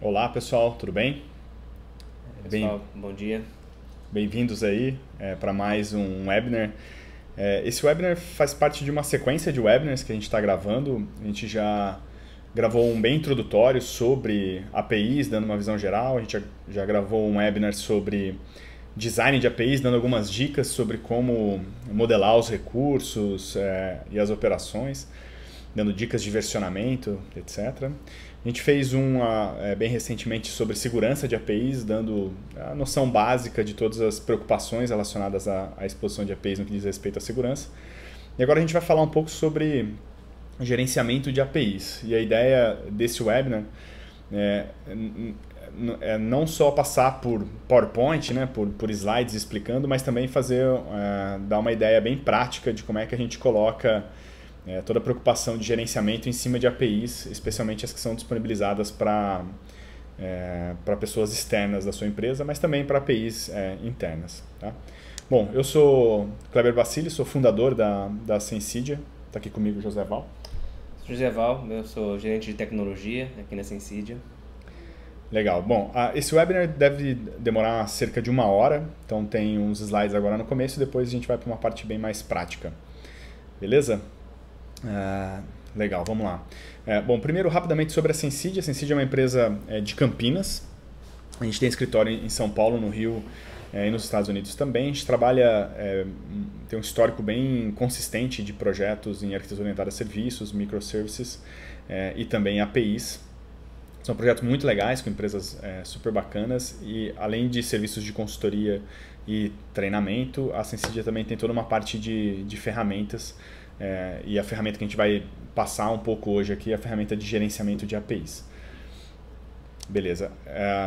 Olá pessoal, tudo bem? Bem, Pessoal, bom dia. bem-vindos aí para mais um webinar. Esse webinar faz parte de uma sequência de webinars que a gente está gravando. A gente já gravou um bem introdutório sobre APIs, dando uma visão geral. A gente já gravou um webinar sobre design de APIs, dando algumas dicas sobre como modelar os recursos e as operações, dando dicas de versionamento, etc. A gente fez bem recentemente sobre segurança de APIs, dando a noção básica de todas as preocupações relacionadas à exposição de APIs no que diz respeito à segurança. E agora a gente vai falar um pouco sobre gerenciamento de APIs. E a ideia desse webinar é não só passar por PowerPoint, né, por slides explicando, mas também dar uma ideia bem prática de como é que a gente coloca toda a preocupação de gerenciamento em cima de APIs, especialmente as que são disponibilizadas para pessoas externas da sua empresa, mas também para APIs internas. Tá? Bom, eu sou Kleber Bacilli, sou fundador da Sensidia. Está aqui comigo o José Val. Sou José Val, eu sou gerente de tecnologia aqui na Sensidia. Legal. Bom, esse webinar deve demorar cerca de 1 hora, então tem uns slides agora no começo e depois a gente vai para uma parte bem mais prática. Beleza? Legal, vamos lá. Bom, primeiro rapidamente sobre a Sensidia. A Sensidia é uma empresa de Campinas. A gente tem escritório em São Paulo, no Rio e nos Estados Unidos também. A gente trabalha, tem um histórico bem consistente de projetos em arquitetura orientada a serviços, microservices e também APIs. São projetos muito legais, com empresas super bacanas e além de serviços de consultoria e treinamento, a Sensidia também tem toda uma parte de ferramentas e a ferramenta que a gente vai passar um pouco hoje aqui é a ferramenta de gerenciamento de APIs. Beleza.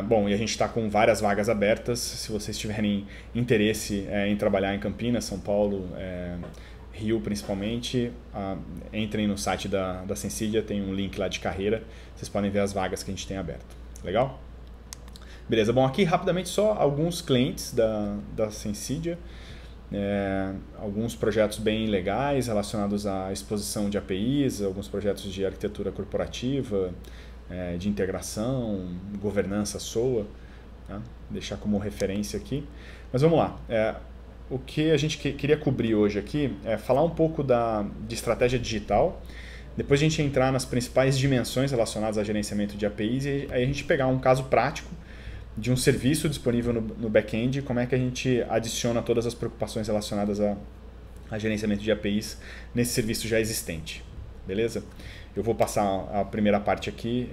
Bom, e a gente está com várias vagas abertas. Se vocês tiverem interesse em trabalhar em Campinas, São Paulo, Rio principalmente, entrem no site da Sensidia, tem um link lá de carreira. Vocês podem ver as vagas que a gente tem aberto. Legal? Beleza. Bom, aqui rapidamente só alguns clientes da Sensidia. Alguns projetos bem legais relacionados à exposição de APIs, alguns projetos de arquitetura corporativa, de integração, governança SOA, tá? Deixar como referência aqui. Mas vamos lá. O que a gente queria cobrir hoje aqui é falar um pouco de estratégia digital, depois a gente entrar nas principais dimensões relacionadas a gerenciamento de APIs e aí a gente pegar um caso prático de um serviço disponível no back-end, como é que a gente adiciona todas as preocupações relacionadas a gerenciamento de APIs nesse serviço já existente. Beleza? Eu vou passar a primeira parte aqui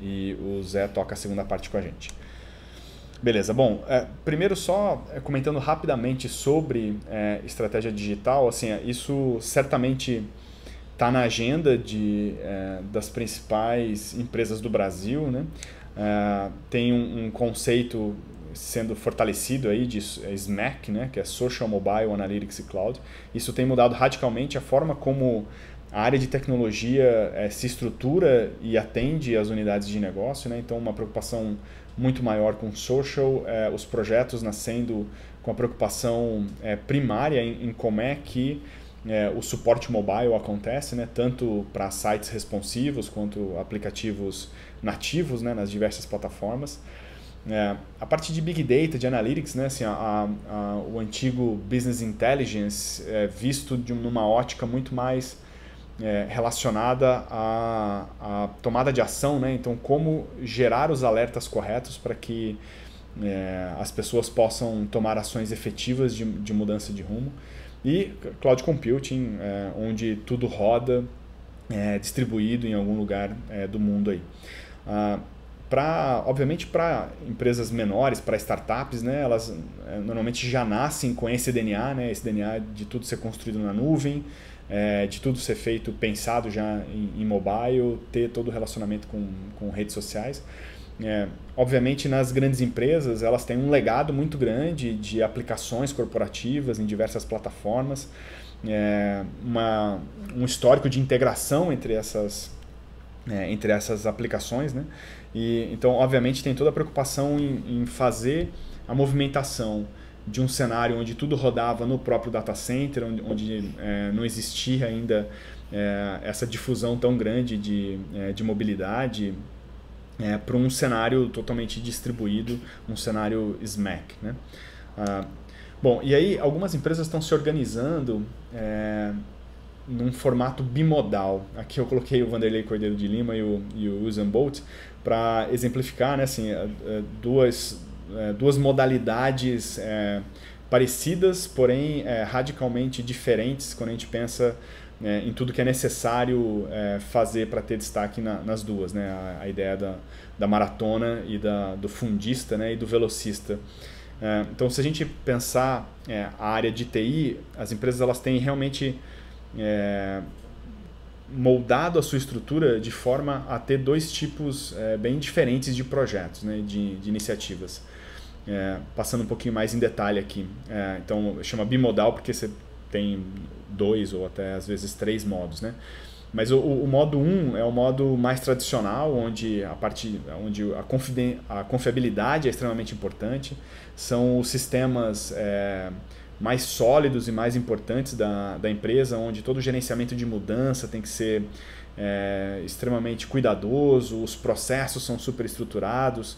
e o Zé toca a segunda parte com a gente. Beleza, bom, primeiro só comentando rapidamente sobre estratégia digital, assim, isso certamente está na agenda das principais empresas do Brasil, né? Tem um conceito sendo fortalecido aí de SMAC, né, que é Social Mobile Analytics e Cloud. Isso tem mudado radicalmente a forma como a área de tecnologia se estrutura e atende às unidades de negócio, né? Então uma preocupação muito maior com social, os projetos nascendo com a preocupação primária em como é que o suporte mobile acontece, né? Tanto para sites responsivos quanto aplicativos nativos, né? Nas diversas plataformas. A parte de Big Data, de Analytics, né? Assim, o antigo Business Intelligence visto numa ótica muito mais relacionada à tomada de ação, né? Então, como gerar os alertas corretos para que as pessoas possam tomar ações efetivas de mudança de rumo. E Cloud Computing, onde tudo roda distribuído em algum lugar do mundo aí. Obviamente, para empresas menores, para startups, né, elas normalmente já nascem com esse DNA, né, esse DNA de tudo ser construído na nuvem, de tudo ser feito, pensado já em mobile, ter todo o relacionamento com redes sociais. Obviamente, nas grandes empresas, elas têm um legado muito grande de aplicações corporativas em diversas plataformas, um histórico de integração entre essas aplicações, né? Então, obviamente, tem toda a preocupação em fazer a movimentação de um cenário onde tudo rodava no próprio data center, onde não existia ainda essa difusão tão grande de mobilidade para um cenário totalmente distribuído, um cenário SMAC, né? Bom, e aí algumas empresas estão se organizando num formato bimodal. Aqui eu coloquei o Vanderlei Cordeiro de Lima e o Usain Bolt para exemplificar, né, assim, duas modalidades parecidas, porém radicalmente diferentes quando a gente pensa em tudo que é necessário fazer para ter destaque nas duas, né? A ideia da maratona e do fundista, né, e do velocista. Então, se a gente pensar a área de TI, as empresas elas têm realmente moldado a sua estrutura de forma a ter dois tipos bem diferentes de projetos, né, de iniciativas. Passando um pouquinho mais em detalhe aqui. Então, chama bimodal porque você tem 2 ou até às vezes 3 modos, né? Mas o modo 1 é o modo mais tradicional, onde a confiabilidade é extremamente importante, são os sistemas mais sólidos e mais importantes da empresa, onde todo o gerenciamento de mudança tem que ser extremamente cuidadoso, os processos são super estruturados,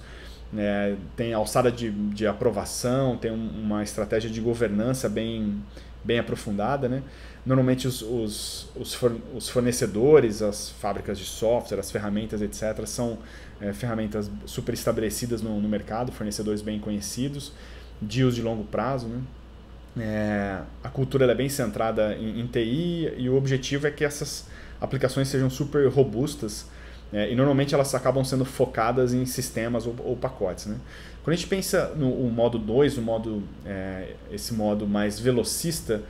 tem alçada de aprovação, tem uma estratégia de governança bem aprofundada, né? Normalmente os fornecedores, as fábricas de software, as ferramentas, etc., são ferramentas super estabelecidas no mercado, fornecedores bem conhecidos, deals de longo prazo, né? A cultura ela é bem centrada em TI e o objetivo é que essas aplicações sejam super robustas e normalmente elas acabam sendo focadas em sistemas ou pacotes, né? Quando a gente pensa no modo 2, esse modo mais velocista,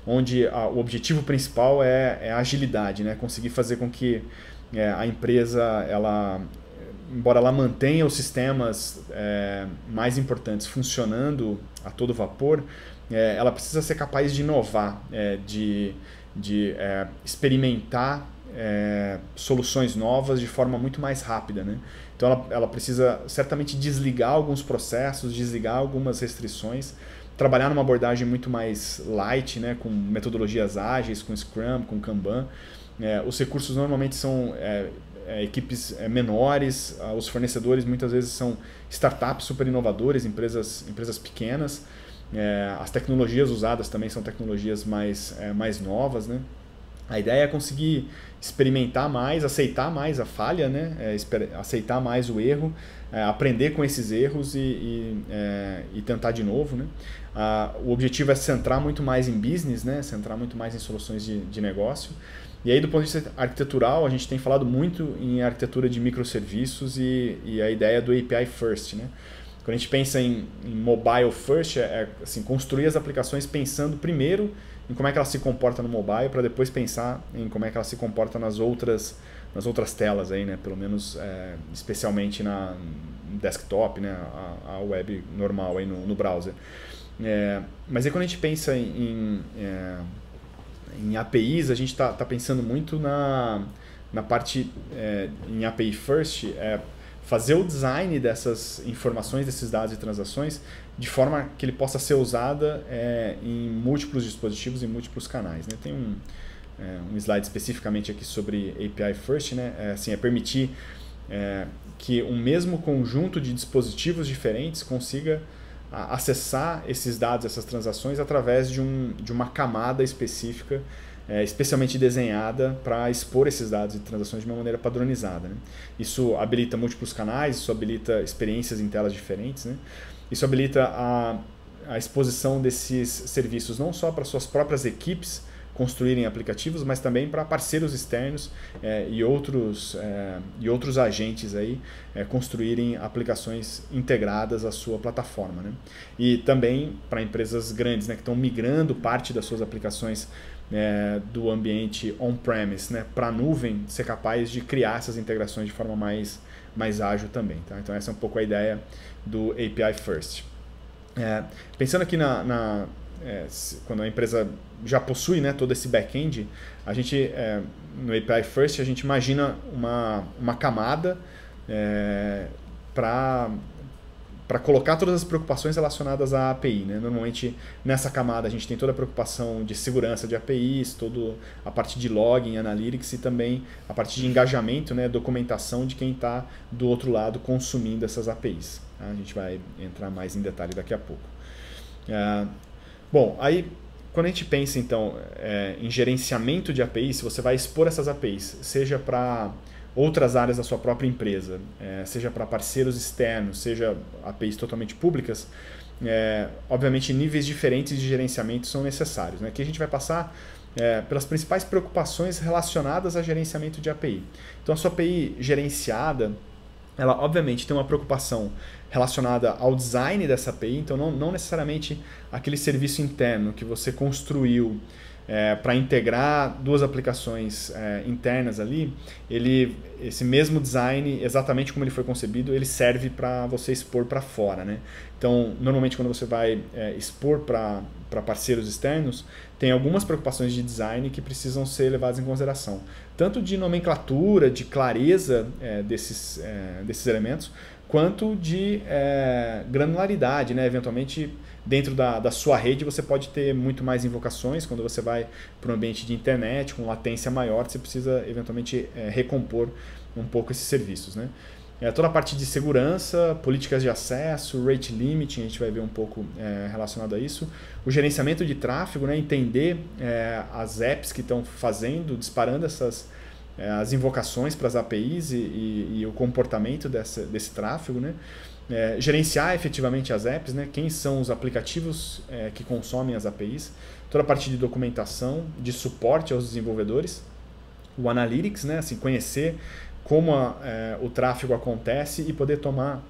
onde o objetivo principal é a agilidade, né? Conseguir fazer com que a empresa, embora ela mantenha os sistemas mais importantes funcionando a todo vapor, ela precisa ser capaz de inovar, de experimentar soluções novas de forma muito mais rápida, né? Então ela precisa certamente desligar alguns processos, desligar algumas restrições, trabalhar numa abordagem muito mais light, né? Com metodologias ágeis, com Scrum, com Kanban. Os recursos normalmente são equipes menores, os fornecedores muitas vezes são startups super inovadores, empresas pequenas. As tecnologias usadas também são tecnologias mais novas, né? A ideia é conseguir experimentar mais, aceitar mais a falha, né? Aceitar mais o erro, aprender com esses erros e tentar de novo, né? O objetivo é centrar muito mais em business, né? Centrar muito mais em soluções de negócio. E aí, do ponto de vista arquitetural, a gente tem falado muito em arquitetura de microserviços e a ideia do API First, né? Quando a gente pensa em mobile first, assim, construir as aplicações pensando primeiro em como é que ela se comporta no mobile, para depois pensar em como é que ela se comporta nas outras telas aí, né? Pelo menos especialmente na desktop, né? A web normal aí no browser. Mas aí quando a gente pensa em APIs, a gente está pensando muito na parte em API first, fazer o design dessas informações, desses dados e transações, de forma que ele possa ser usada em múltiplos dispositivos, em múltiplos canais, né? Tem um slide especificamente aqui sobre API First, né? É permitir que um mesmo conjunto de dispositivos diferentes consiga acessar esses dados, essas transações, através de uma camada específica, especialmente desenhada para expor esses dados e transações de uma maneira padronizada, né? Isso habilita múltiplos canais, isso habilita experiências em telas diferentes, né? Isso habilita a exposição desses serviços não só para suas próprias equipes construírem aplicativos, mas também para parceiros externos e outros agentes aí, construírem aplicações integradas à sua plataforma, né? E também para empresas grandes, né, que estão migrando parte das suas aplicações do ambiente on-premise, né, para a nuvem, ser capaz de criar essas integrações de forma mais ágil também, tá? Então essa é um pouco a ideia do API First. Pensando aqui quando a empresa já possui, né, todo esse back-end, a gente, no API First, a gente imagina uma camada para colocar todas as preocupações relacionadas à API. Né? Normalmente, nessa camada, a gente tem toda a preocupação de segurança de APIs, toda a parte de login, analytics e também a parte de engajamento, né? Documentação de quem está do outro lado consumindo essas APIs. Tá? A gente vai entrar mais em detalhe daqui a pouco. Bom, aí quando a gente pensa então em gerenciamento de APIs, se você vai expor essas APIs, seja para outras áreas da sua própria empresa, seja para parceiros externos, seja APIs totalmente públicas, obviamente níveis diferentes de gerenciamento são necessários. Né? Aqui a gente vai passar pelas principais preocupações relacionadas a gerenciamento de API. Então a sua API gerenciada, ela obviamente tem uma preocupação relacionada ao design dessa API, então não necessariamente aquele serviço interno que você construiu para integrar duas aplicações internas ali, esse mesmo design, exatamente como ele foi concebido, ele serve para você expor para fora. Né? Então, normalmente quando você vai expor para parceiros externos, tem algumas preocupações de design que precisam ser levadas em consideração. Tanto de nomenclatura, de clareza desses elementos, quanto de granularidade. Né? Eventualmente, dentro da sua rede, você pode ter muito mais invocações. Quando você vai para um ambiente de internet, com latência maior, você precisa eventualmente recompor um pouco esses serviços. Né? Toda a parte de segurança, políticas de acesso, rate limiting, a gente vai ver um pouco relacionado a isso. O gerenciamento de tráfego, né? Entender as apps que estão disparando as invocações para as APIs e o comportamento desse tráfego. Né? Gerenciar efetivamente as apps, né? Quem são os aplicativos que consomem as APIs. Toda a parte de documentação, de suporte aos desenvolvedores. O Analytics, né? Assim, conhecer como o tráfego acontece e poder tomar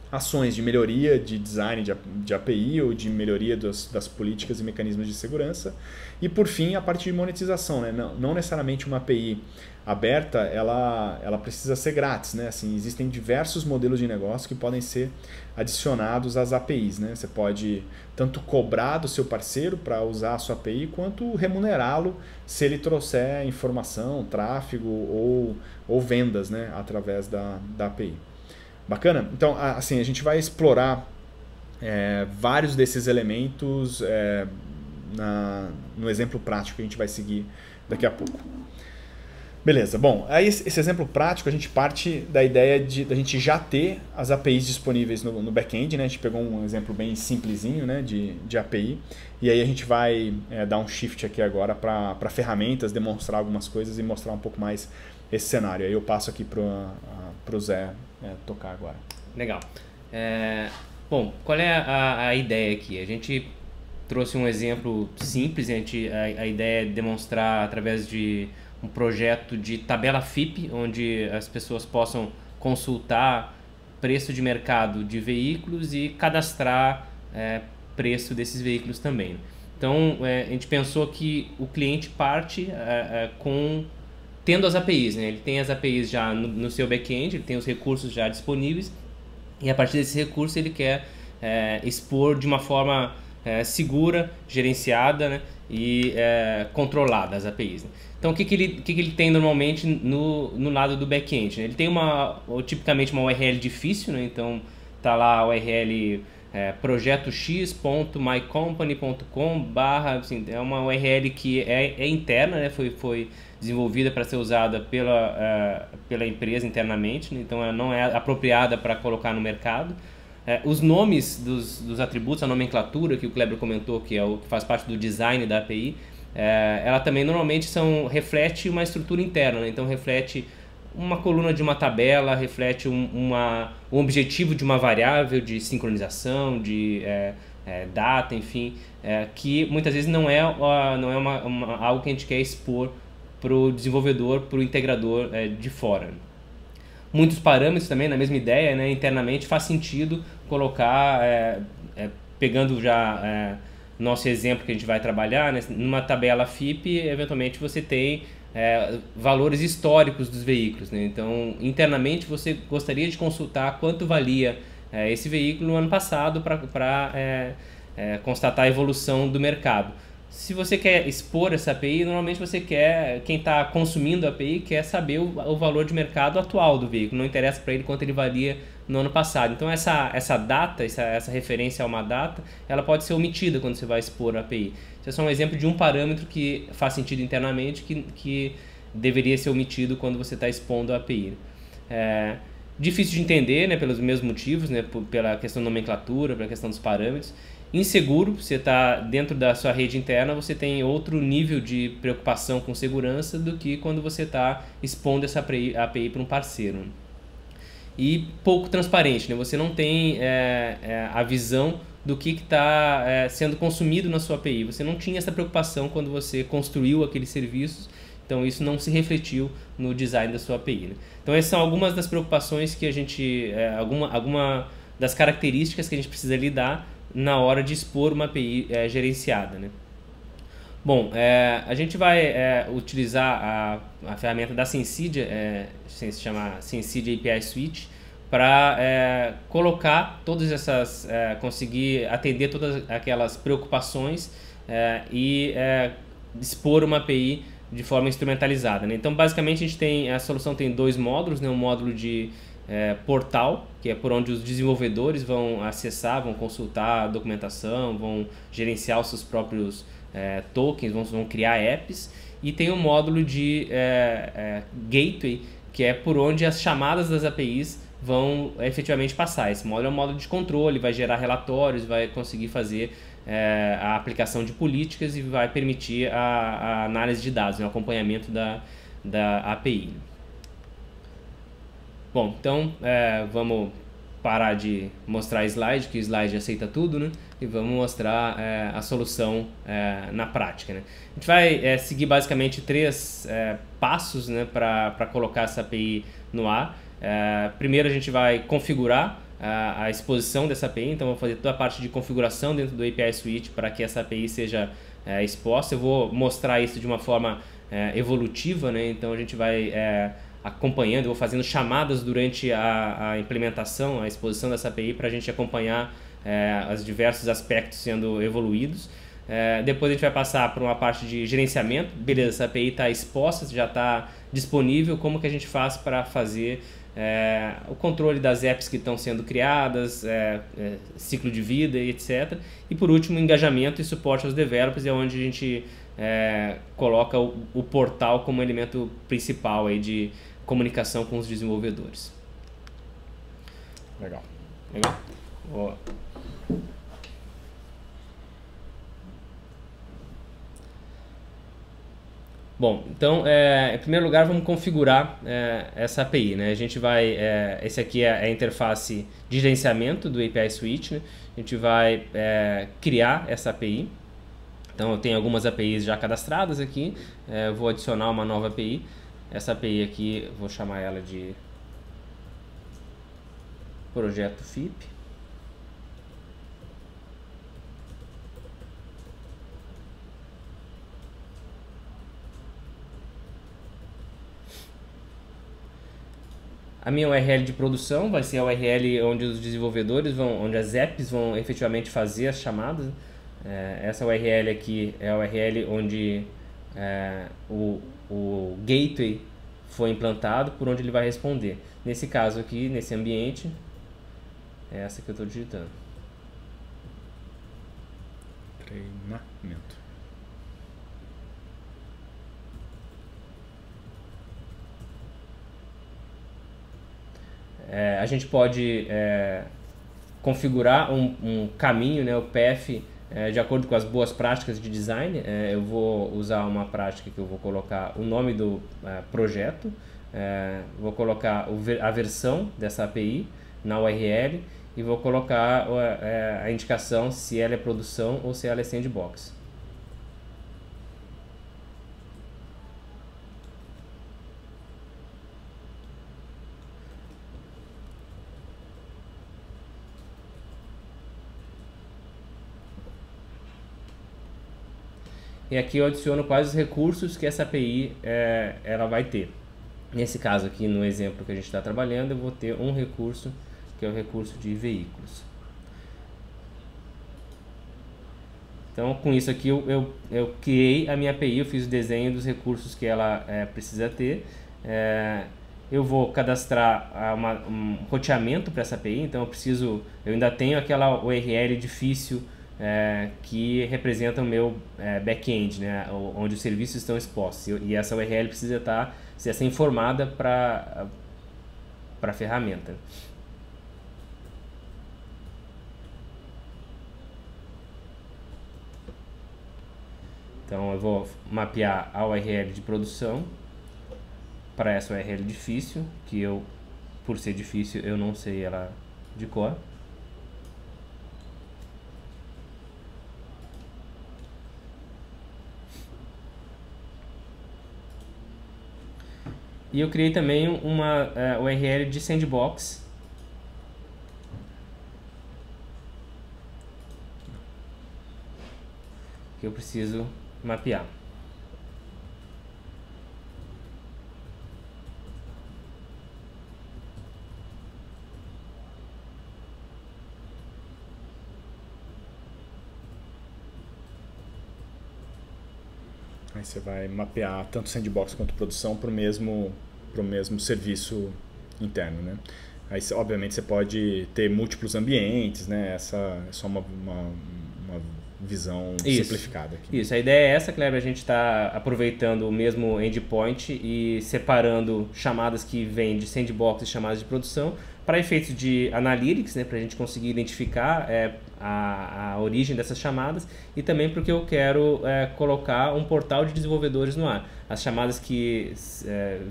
ações de melhoria de design de API ou de melhoria das políticas e mecanismos de segurança. E, por fim, a parte de monetização. Né? Não necessariamente uma API aberta ela precisa ser grátis. Né? Assim, existem diversos modelos de negócio que podem ser adicionados às APIs. Né? Você pode tanto cobrar do seu parceiro para usar a sua API, quanto remunerá-lo se ele trouxer informação, tráfego ou vendas, né? Através da API. Bacana? Então, assim, a gente vai explorar vários desses elementos no exemplo prático que a gente vai seguir daqui a pouco. Beleza, bom, aí esse exemplo prático a gente parte da ideia da gente já ter as APIs disponíveis no back-end, né? A gente pegou um exemplo bem simplesinho, né? de API, e aí a gente vai dar um shift aqui agora para ferramentas, demonstrar algumas coisas e mostrar um pouco mais esse cenário. Aí eu passo aqui para o Zé tocar agora. Legal. Bom, qual é a ideia aqui? A gente trouxe um exemplo simples, a ideia é demonstrar através de um projeto de tabela FIPE, onde as pessoas possam consultar preço de mercado de veículos e cadastrar preço desses veículos também. Então, a gente pensou que o cliente parte tendo as APIs. Né? Ele tem as APIs já no seu back-end, ele tem os recursos já disponíveis, e a partir desse recurso ele quer expor de uma forma segura, gerenciada, né? E controlada as APIs. Né? Então, o que ele tem normalmente no lado do back-end? Né? Ele tem tipicamente uma URL difícil, né? Então tá lá a URL projetox.mycompany.com/, assim, é uma URL que é interna, né? Foi desenvolvida para ser usada pela empresa internamente, né? Então ela não é apropriada para colocar no mercado. Os nomes dos atributos, a nomenclatura que o Kleber comentou, que é o que faz parte do design da API, ela também normalmente reflete uma estrutura interna, né? Então reflete uma coluna de uma tabela, reflete um objetivo de uma variável de sincronização, de data, enfim, que muitas vezes não é algo que a gente quer expor para o desenvolvedor, para o integrador de fora. Muitos parâmetros também, na mesma ideia, né? Internamente faz sentido colocar, pegando já nosso exemplo que a gente vai trabalhar, né? Numa tabela FIPE, eventualmente você tem valores históricos dos veículos, né? Então, internamente você gostaria de consultar quanto valia esse veículo no ano passado para constatar a evolução do mercado. Se você quer expor essa API, normalmente quem está consumindo a API quer saber o valor de mercado atual do veículo. Não interessa para ele quanto ele valia no ano passado. Então essa data, essa referência a uma data, ela pode ser omitida quando você vai expor a API. Isso é só um exemplo de um parâmetro que faz sentido internamente, que deveria ser omitido quando você está expondo a API. Difícil de entender, né, pelos mesmos motivos, né, pela questão da nomenclatura, pela questão dos parâmetros. Inseguro, você está dentro da sua rede interna, você tem outro nível de preocupação com segurança do que quando você está expondo essa API para um parceiro. E pouco transparente, né? Você não tem a visão do que está sendo consumido na sua API. Você não tinha essa preocupação quando você construiu aqueles serviços, então isso não se refletiu no design da sua API. Né? Então essas são algumas das preocupações que a gente, alguma das características que a gente precisa lidar na hora de expor uma API gerenciada. Né? Bom, a gente vai utilizar a ferramenta da Sensidia, se chama Sensidia API Suite, para colocar todas essas, conseguir atender todas aquelas preocupações e expor uma API de forma instrumentalizada. Né? Então, basicamente, a solução tem dois módulos, né? Um módulo de portal, que é por onde os desenvolvedores vão acessar, vão consultar a documentação, vão gerenciar os seus próprios tokens, vão criar apps, e tem um módulo de gateway, que é por onde as chamadas das APIs vão efetivamente passar. Esse módulo é um módulo de controle, vai gerar relatórios, vai conseguir fazer a aplicação de políticas e vai permitir a análise de dados, né, o acompanhamento da API. Bom, então vamos parar de mostrar slide, que o slide aceita tudo, né? E vamos mostrar a solução na prática. Né? A gente vai seguir basicamente 3 passos, né, para colocar essa API no ar. Primeiro a gente vai configurar a exposição dessa API, então vou fazer toda a parte de configuração dentro do API Suite para que essa API seja exposta. Eu vou mostrar isso de uma forma evolutiva, né? Então a gente vai acompanhando, eu vou fazendo chamadas durante a implementação, a exposição dessa API para a gente acompanhar os diversos aspectos sendo evoluídos. Depois a gente vai passar por uma parte de gerenciamento. Beleza, essa API está exposta, já está disponível, como que a gente faz para fazer o controle das apps que estão sendo criadas, ciclo de vida e etc. E por último, engajamento e suporte aos developers, é onde a gente coloca o portal como elemento principal aí de comunicação com os desenvolvedores. Legal. Ó. Bom, então, em primeiro lugar, vamos configurar essa API. Né? A gente vai, esse aqui é a interface de gerenciamento do API Suite. Né? A gente vai criar essa API. Então, eu tenho algumas APIs já cadastradas aqui. Vou adicionar uma nova API. Essa API aqui, vou chamar ela de projeto FIP. A minha URL de produção vai ser a URL onde os desenvolvedores onde as apps vão efetivamente fazer as chamadas. Essa URL aqui é a URL onde o gateway foi implantado, por onde ele vai responder. Nesse caso aqui, nesse ambiente, é essa que eu estou digitando. Treinamento. A gente pode configurar um caminho, né, o path, de acordo com as boas práticas de design. Eu vou usar uma prática que eu vou colocar o nome do projeto, vou colocar a versão dessa API na URL e vou colocar a indicação se ela é produção ou se ela é sandbox. E aqui eu adiciono quais os recursos que essa API ela vai ter. Nesse caso aqui, no exemplo que a gente está trabalhando, eu vou ter um recurso, que é o recurso de veículos. Então, com isso aqui, eu criei a minha API, eu fiz o desenho dos recursos que ela precisa ter. eu vou cadastrar um roteamento para essa API, então eu ainda tenho aquela URL difícil que representa o meu back-end, né, onde os serviços estão expostos, e essa URL precisa ser informada para a ferramenta. Então eu vou mapear a URL de produção para essa URL difícil, que por ser difícil, eu não sei ela de cor. E eu criei também uma URL de sandbox, que eu preciso mapear. Aí você vai mapear tanto sandbox quanto produção para o mesmo serviço interno, né? Aí, obviamente, você pode ter múltiplos ambientes, né? Essa é só uma visão simplificada aqui. Isso, a ideia é essa, Kleber, a gente está aproveitando o mesmo endpoint e separando chamadas que vêm de sandbox e chamadas de produção para efeitos de analytics, né, para a gente conseguir identificar a origem dessas chamadas, e também porque eu quero colocar um portal de desenvolvedores no ar. As chamadas que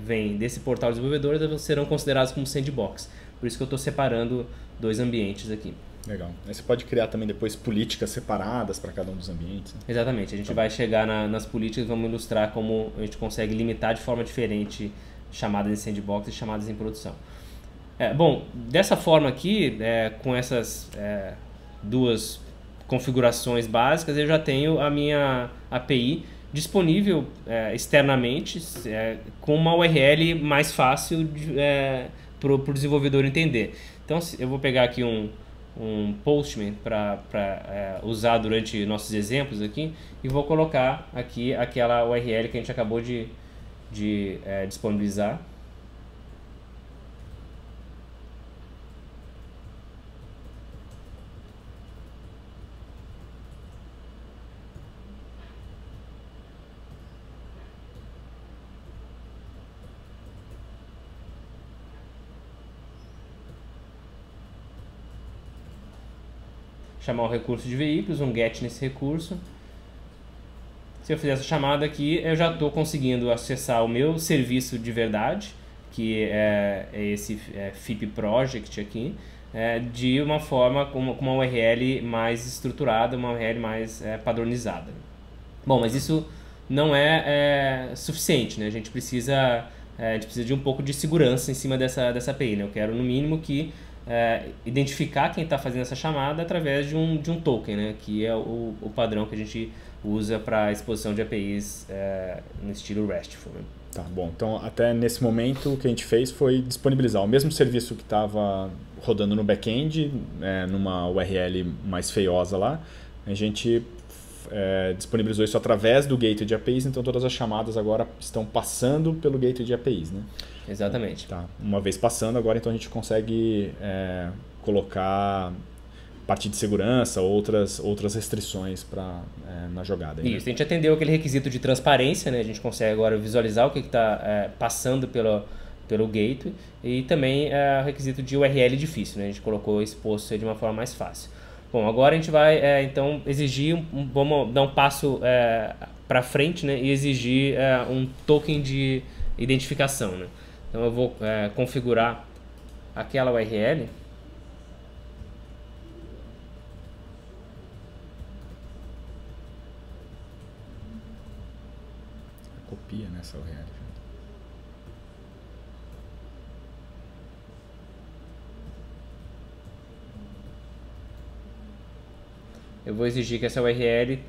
vêm desse portal de desenvolvedores serão consideradas como sandbox. Por isso que eu estou separando dois ambientes aqui. Legal. Aí você pode criar também depois políticas separadas para cada um dos ambientes, né? Exatamente. A gente vai chegar nas políticas e vamos ilustrar como a gente consegue limitar de forma diferente chamadas em sandbox e chamadas em produção. Bom, dessa forma aqui, com essas duas configurações básicas, eu já tenho a minha API disponível externamente com uma URL mais fácil para o desenvolvedor entender. Então, eu vou pegar aqui um Postman para usar durante nossos exemplos aqui, e vou colocar aqui aquela URL que a gente acabou de disponibilizar. Chamar o recurso de veículos, um get nesse recurso. Se eu fizer essa chamada aqui, eu já estou conseguindo acessar o meu serviço de verdade, que é esse FIP Project aqui, de uma forma com uma URL mais estruturada, uma URL mais padronizada. Bom, mas isso não é suficiente, né? A gente precisa de um pouco de segurança em cima dessa API, né? Eu quero, no mínimo, que identificar quem está fazendo essa chamada através de um token, né? Que é o padrão que a gente usa para exposição de APIs no estilo RESTful. Né? Tá bom, então até nesse momento o que a gente fez foi disponibilizar o mesmo serviço que estava rodando no back-end, numa URL mais feiosa lá. A gente disponibilizou isso através do gateway de APIs, então todas as chamadas agora estão passando pelo gateway de APIs, né? Exatamente. Tá. Uma vez passando, agora então a gente consegue colocar parte de segurança, outras restrições na jogada. Aí, isso, né? A gente atendeu aquele requisito de transparência, né? A gente consegue agora visualizar o que está passando pelo gateway, e também o requisito de URL difícil, né? A gente colocou exposto de uma forma mais fácil. Bom, agora a gente vai então exigir, vamos dar um passo para frente, né? E exigir um token de identificação, né? Então eu vou configurar aquela URL. Copia nessa URL. Eu vou exigir que essa URL...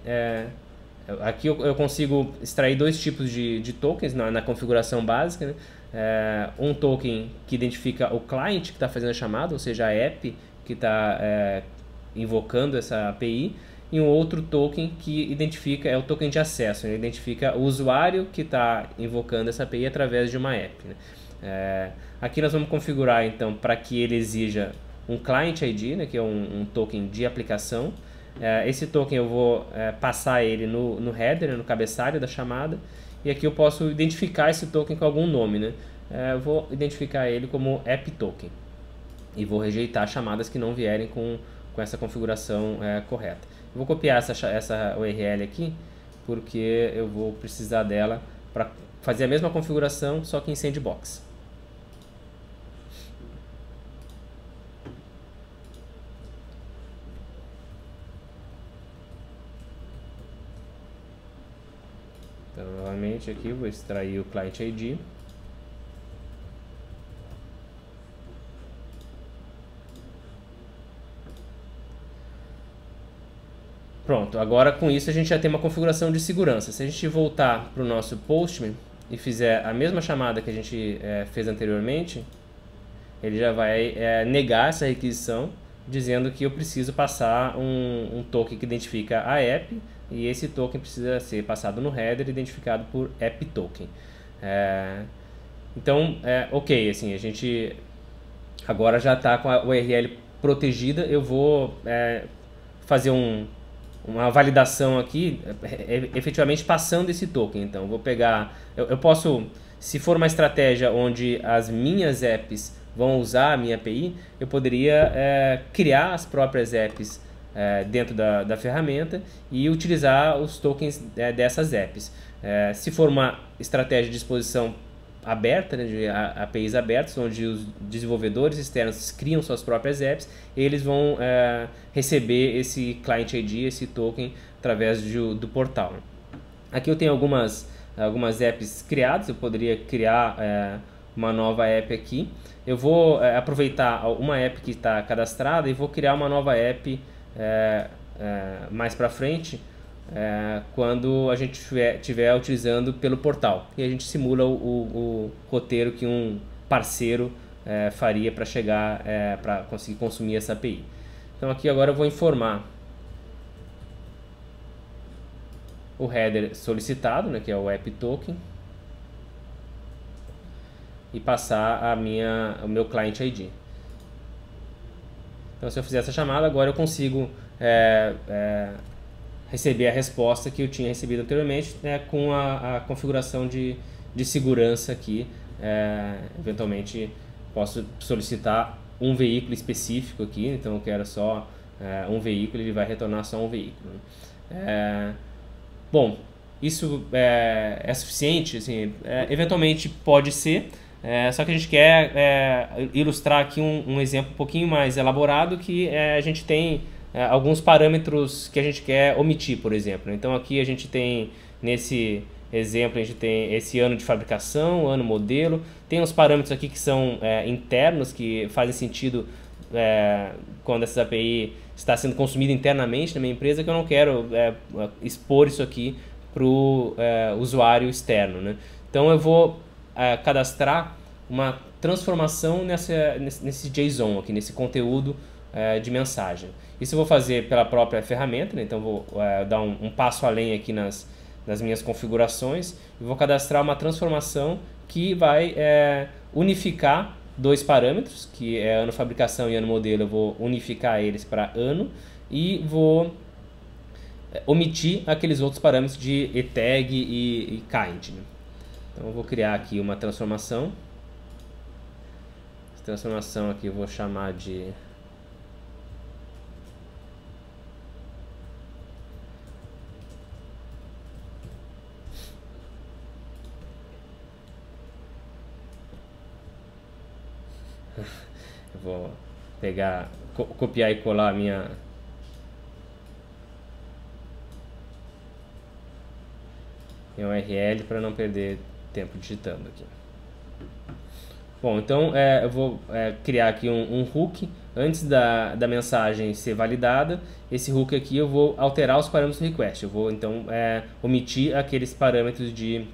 aqui eu consigo extrair dois tipos de tokens na configuração básica, né? Um token que identifica o client que está fazendo a chamada, ou seja, a app que está invocando essa API, e um outro token que identifica, é o token de acesso, ele identifica o usuário que está invocando essa API através de uma app, né? Aqui nós vamos configurar então para que ele exija um Client ID, né, que é um token de aplicação. Esse token eu vou passar ele no header, né, no cabeçalho da chamada, e aqui eu posso identificar esse token com algum nome, né? Eu vou identificar ele como App Token e vou rejeitar chamadas que não vierem com essa configuração correta. Eu vou copiar essa URL aqui, porque eu vou precisar dela para fazer a mesma configuração, só que em Sandbox. Então, novamente aqui eu vou extrair o Client ID. Pronto, agora com isso a gente já tem uma configuração de segurança. Se a gente voltar para o nosso Postman e fizer a mesma chamada que a gente fez anteriormente, ele já vai negar essa requisição, dizendo que eu preciso passar um token que identifica a app, e esse token precisa ser passado no header, identificado por app token. Então, ok, assim, a gente agora já está com a URL protegida. Eu vou fazer uma validação aqui, efetivamente passando esse token. Então, eu vou pegar, eu posso, se for uma estratégia onde as minhas apps vão usar a minha API, eu poderia criar as próprias apps dentro da ferramenta e utilizar os tokens dessas apps. Se for uma estratégia de exposição aberta, né, de APIs abertas, onde os desenvolvedores externos criam suas próprias apps, eles vão receber esse Client ID, esse token, através do portal. Aqui eu tenho algumas apps criadas, eu poderia criar uma nova app aqui. Eu vou aproveitar uma app que está cadastrada e vou criar uma nova app mais para frente, quando a gente estiver utilizando pelo portal, e a gente simula o roteiro que um parceiro faria para chegar, para conseguir consumir essa API. Então aqui agora eu vou informar o header solicitado, né, que é o app token, e passar o meu client ID. Então, se eu fizer essa chamada, agora eu consigo receber a resposta que eu tinha recebido anteriormente, com a configuração de segurança aqui. Eventualmente, posso solicitar um veículo específico aqui, então eu quero só um veículo, ele vai retornar só um veículo. Bom, isso é suficiente? Assim, eventualmente pode ser. Só que a gente quer ilustrar aqui um exemplo um pouquinho mais elaborado, que a gente tem alguns parâmetros que a gente quer omitir, por exemplo. Então aqui a gente tem, nesse exemplo, a gente tem esse ano de fabricação, ano modelo, tem uns parâmetros aqui que são internos, que fazem sentido quando essa API está sendo consumida internamente na minha empresa, que eu não quero expor isso aqui para o usuário externo, né? Então eu vou cadastrar uma transformação nesse JSON aqui, nesse conteúdo de mensagem. Isso eu vou fazer pela própria ferramenta, né? Então vou dar um passo além aqui nas minhas configurações e vou cadastrar uma transformação que vai unificar dois parâmetros, que é ano fabricação e ano modelo. Eu vou unificar eles para ano e vou omitir aqueles outros parâmetros de etag e kind, né? Então eu vou criar aqui uma transformação. Essa transformação aqui eu vou chamar de eu vou pegar, copiar e colar a minha URL para não perder tempo digitando aqui. Bom, então eu vou criar aqui um hook antes da mensagem ser validada. Esse hook aqui eu vou alterar os parâmetros do request. Eu vou então omitir aqueles parâmetros de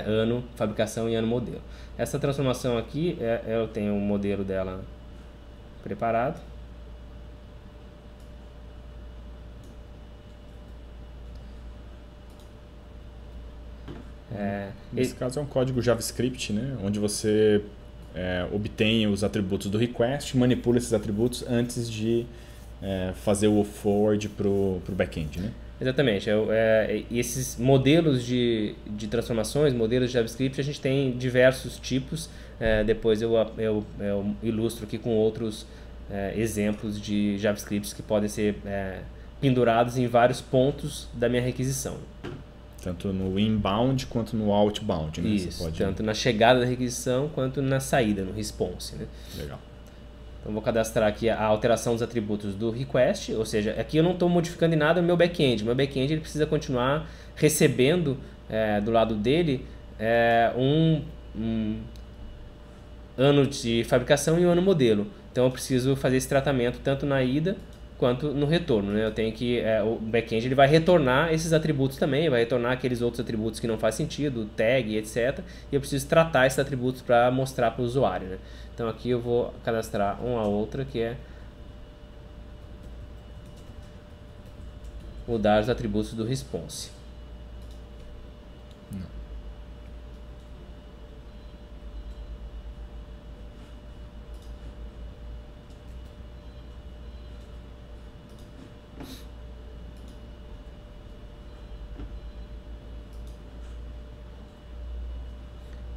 ano, fabricação e ano modelo. Essa transformação aqui, eu tenho o modelo dela preparado. Nesse caso é um código JavaScript, né? Onde você obtém os atributos do request, manipula esses atributos antes de fazer o forward para o back-end, né? Exatamente. Esses modelos de transformações, modelos de JavaScript, a gente tem diversos tipos. Depois eu ilustro aqui com outros exemplos de JavaScripts que podem ser pendurados em vários pontos da minha requisição. Tanto no inbound quanto no outbound, né? Isso, tanto na chegada da requisição quanto na saída, no response, né? Legal. Então vou cadastrar aqui a alteração dos atributos do request, ou seja, aqui eu não estou modificando em nada o meu back-end. O meu back-end ele precisa continuar recebendo do lado dele um ano de fabricação e um ano modelo. Então eu preciso fazer esse tratamento tanto na ida quanto no retorno, né? Eu tenho que o back-end ele vai retornar esses atributos também, vai retornar aqueles outros atributos que não faz sentido, tag, etc. E eu preciso tratar esses atributos para mostrar para o usuário, né? Então aqui eu vou cadastrar uma outra que é mudar os atributos do response.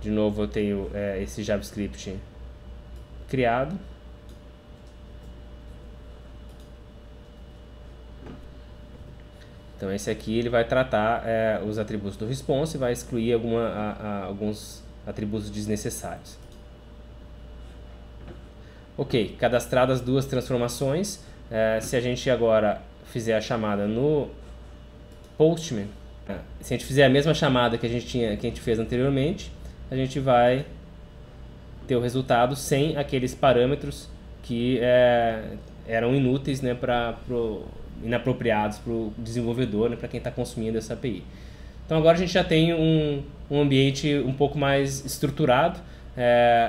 De novo eu tenho esse JavaScript criado. Então esse aqui ele vai tratar os atributos do response e vai excluir alguns atributos desnecessários. Ok, cadastradas duas transformações. Se a gente agora fizer a chamada no Postman, se a gente fizer a mesma chamada que a gente fez anteriormente, a gente vai ter o resultado sem aqueles parâmetros que eram inúteis, né, inapropriados para o desenvolvedor, né, para quem está consumindo essa API. Então agora a gente já tem um ambiente um pouco mais estruturado.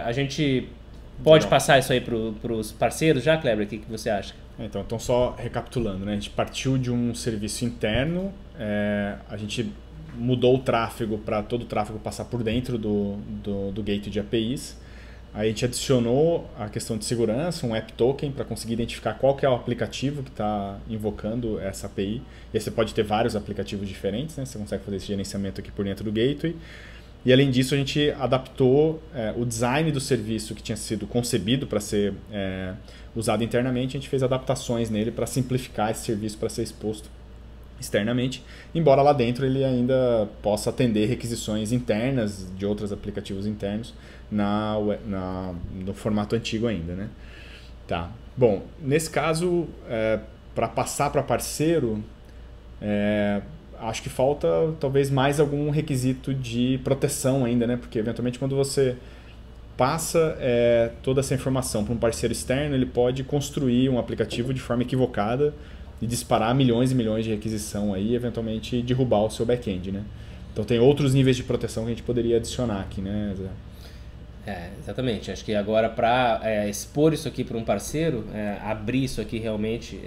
A gente pode passar isso aí para os parceiros já, Kleber? O que você acha? Então só recapitulando, né? A gente partiu de um serviço interno, a gente mudou o tráfego para todo o tráfego passar por dentro do gateway de APIs. Aí a gente adicionou a questão de segurança, um app token para conseguir identificar qual que é o aplicativo que está invocando essa API. E aí você pode ter vários aplicativos diferentes, né? Você consegue fazer esse gerenciamento aqui por dentro do gateway. E além disso a gente adaptou o design do serviço que tinha sido concebido para ser usado internamente. A gente fez adaptações nele para simplificar esse serviço para ser exposto externamente, embora lá dentro ele ainda possa atender requisições internas de outros aplicativos internos no formato antigo ainda, né? Tá. Bom, nesse caso, para passar para parceiro, acho que falta talvez mais algum requisito de proteção ainda, né? Porque eventualmente quando você passa toda essa informação para um parceiro externo, ele pode construir um aplicativo de forma equivocada e disparar milhões e milhões de requisição aí e eventualmente derrubar o seu back-end, né? Então tem outros níveis de proteção que a gente poderia adicionar aqui, né, Zé? Exatamente. Acho que agora para expor isso aqui para um parceiro, abrir isso aqui realmente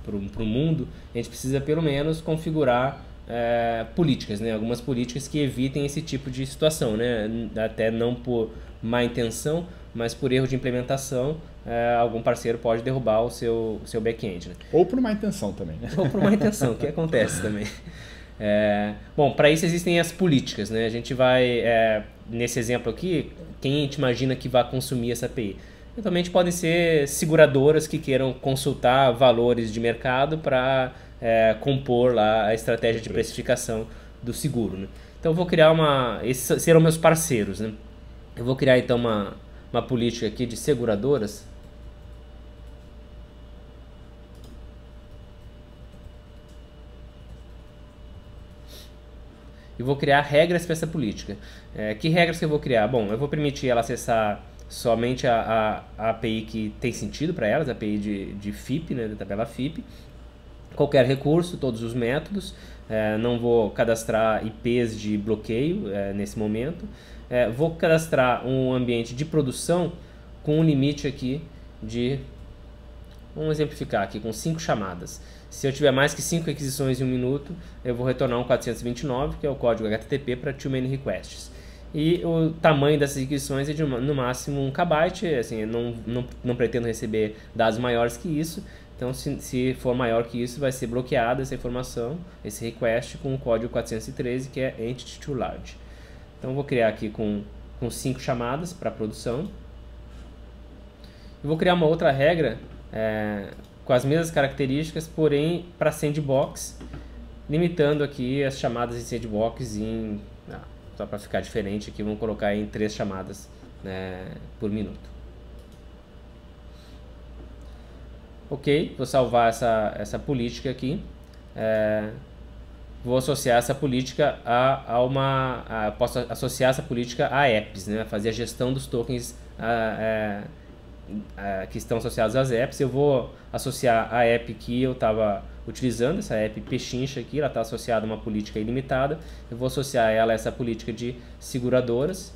para o mundo, a gente precisa pelo menos configurar políticas, né? Algumas políticas que evitem esse tipo de situação, né? Até não por má intenção, mas por erro de implementação, algum parceiro pode derrubar o seu back-end, né? Ou por má intenção também, né? Ou por má intenção, que acontece também. Bom, para isso existem as políticas, né? A gente vai, nesse exemplo aqui, quem a gente imagina que vai consumir essa API? Eventualmente podem ser seguradoras que queiram consultar valores de mercado para compor lá a estratégia de precificação do seguro, né? Então eu vou criar esses serão meus parceiros, né? Eu vou criar então uma política aqui de seguradoras. E vou criar regras para essa política. Que regras que eu vou criar? Bom, eu vou permitir ela acessar somente a API que tem sentido para elas, a API de FIP, né, da tabela FIP. Qualquer recurso, todos os métodos. Não vou cadastrar IPs de bloqueio nesse momento. Vou cadastrar um ambiente de produção com um limite aqui de Vamos exemplificar aqui com 5 chamadas. Se eu tiver mais que 5 requisições em 1 minuto, eu vou retornar um 429, que é o código HTTP para Too Many Requests. E o tamanho dessas requisições é de no máximo 1 KB, assim, eu não pretendo receber dados maiores que isso. Então, se for maior que isso, vai ser bloqueada essa informação, esse request, com o código 413, que é Entity Too Large. Então, eu vou criar aqui com 5 chamadas para produção. Eu vou criar uma outra regra com as mesmas características, porém para sandbox, limitando aqui as chamadas em sandbox só para ficar diferente aqui, vamos colocar em 3 chamadas por minuto. Ok, vou salvar essa política aqui. Vou associar essa política posso associar essa política a apps, né? Fazer a gestão dos tokens que estão associados às apps. Eu vou associar a app que eu estava utilizando, essa app Pechincha aqui, ela está associada a uma política ilimitada. Eu vou associar ela a essa política de seguradoras.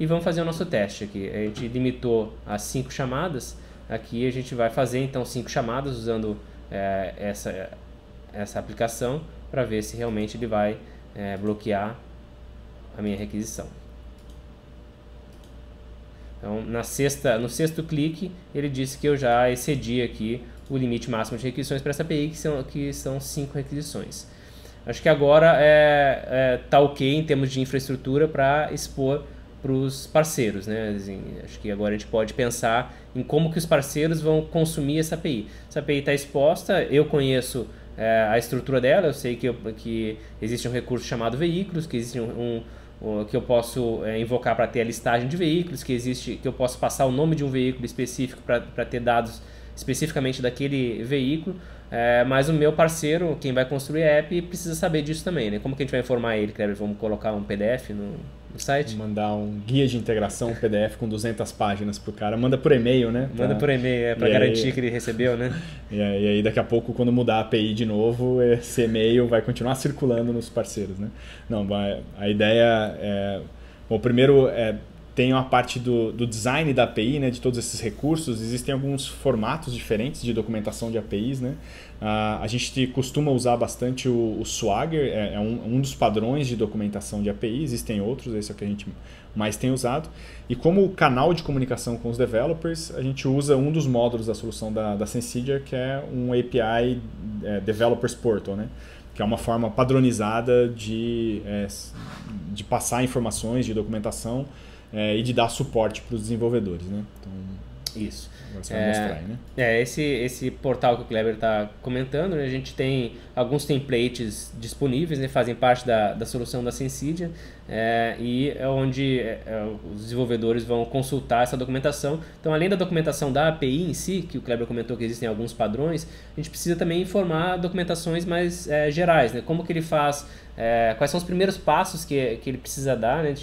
E vamos fazer o nosso teste aqui. A gente limitou as 5 chamadas. Aqui a gente vai fazer então 5 chamadas usando essa aplicação para ver se realmente ele vai bloquear a minha requisição. Então, no sexto clique, ele disse que eu já excedi aqui o limite máximo de requisições para essa API, que são 5 requisições. Acho que agora está ok em termos de infraestrutura para expor para os parceiros, né? Assim, acho que agora a gente pode pensar em como que os parceiros vão consumir essa API. Essa API está exposta, eu conheço a estrutura dela, eu sei que existe um recurso chamado veículos, que existe que eu posso invocar para ter a listagem de veículos, que eu posso passar o nome de um veículo específico para ter dados especificamente daquele veículo, mas o meu parceiro, quem vai construir a app, precisa saber disso também, né? Como que a gente vai informar ele, Kleber? Vamos colocar um PDF no site? Mandar um guia de integração, um PDF com 200 páginas pro cara. Manda por e-mail, né? Manda por e-mail, para garantir que ele recebeu, né? E aí daqui a pouco, quando mudar a API de novo, esse e-mail vai continuar circulando nos parceiros, né? Não, a ideia é... Bom, primeiro, tem uma parte do design da API, né, de todos esses recursos. Existem alguns formatos diferentes de documentação de APIs, né? A gente costuma usar bastante o Swagger, é um dos padrões de documentação de API. Existem outros, esse é o que a gente mais tem usado. E como canal de comunicação com os developers, a gente usa um dos módulos da solução da Sensidia, que é um API Developers Portal, né? Que é uma forma padronizada de passar informações de documentação e de dar suporte para os desenvolvedores, né? Então, isso. Agora você vai mostrar aí, né? Esse portal que o Kleber está comentando, né, a gente tem alguns templates disponíveis, né, fazem parte da solução da Sensidia, e é onde os desenvolvedores vão consultar essa documentação. Então, além da documentação da API em si, que o Kleber comentou que existem alguns padrões, a gente precisa também informar documentações mais gerais, né? Como que ele faz, quais são os primeiros passos que ele precisa dar, né?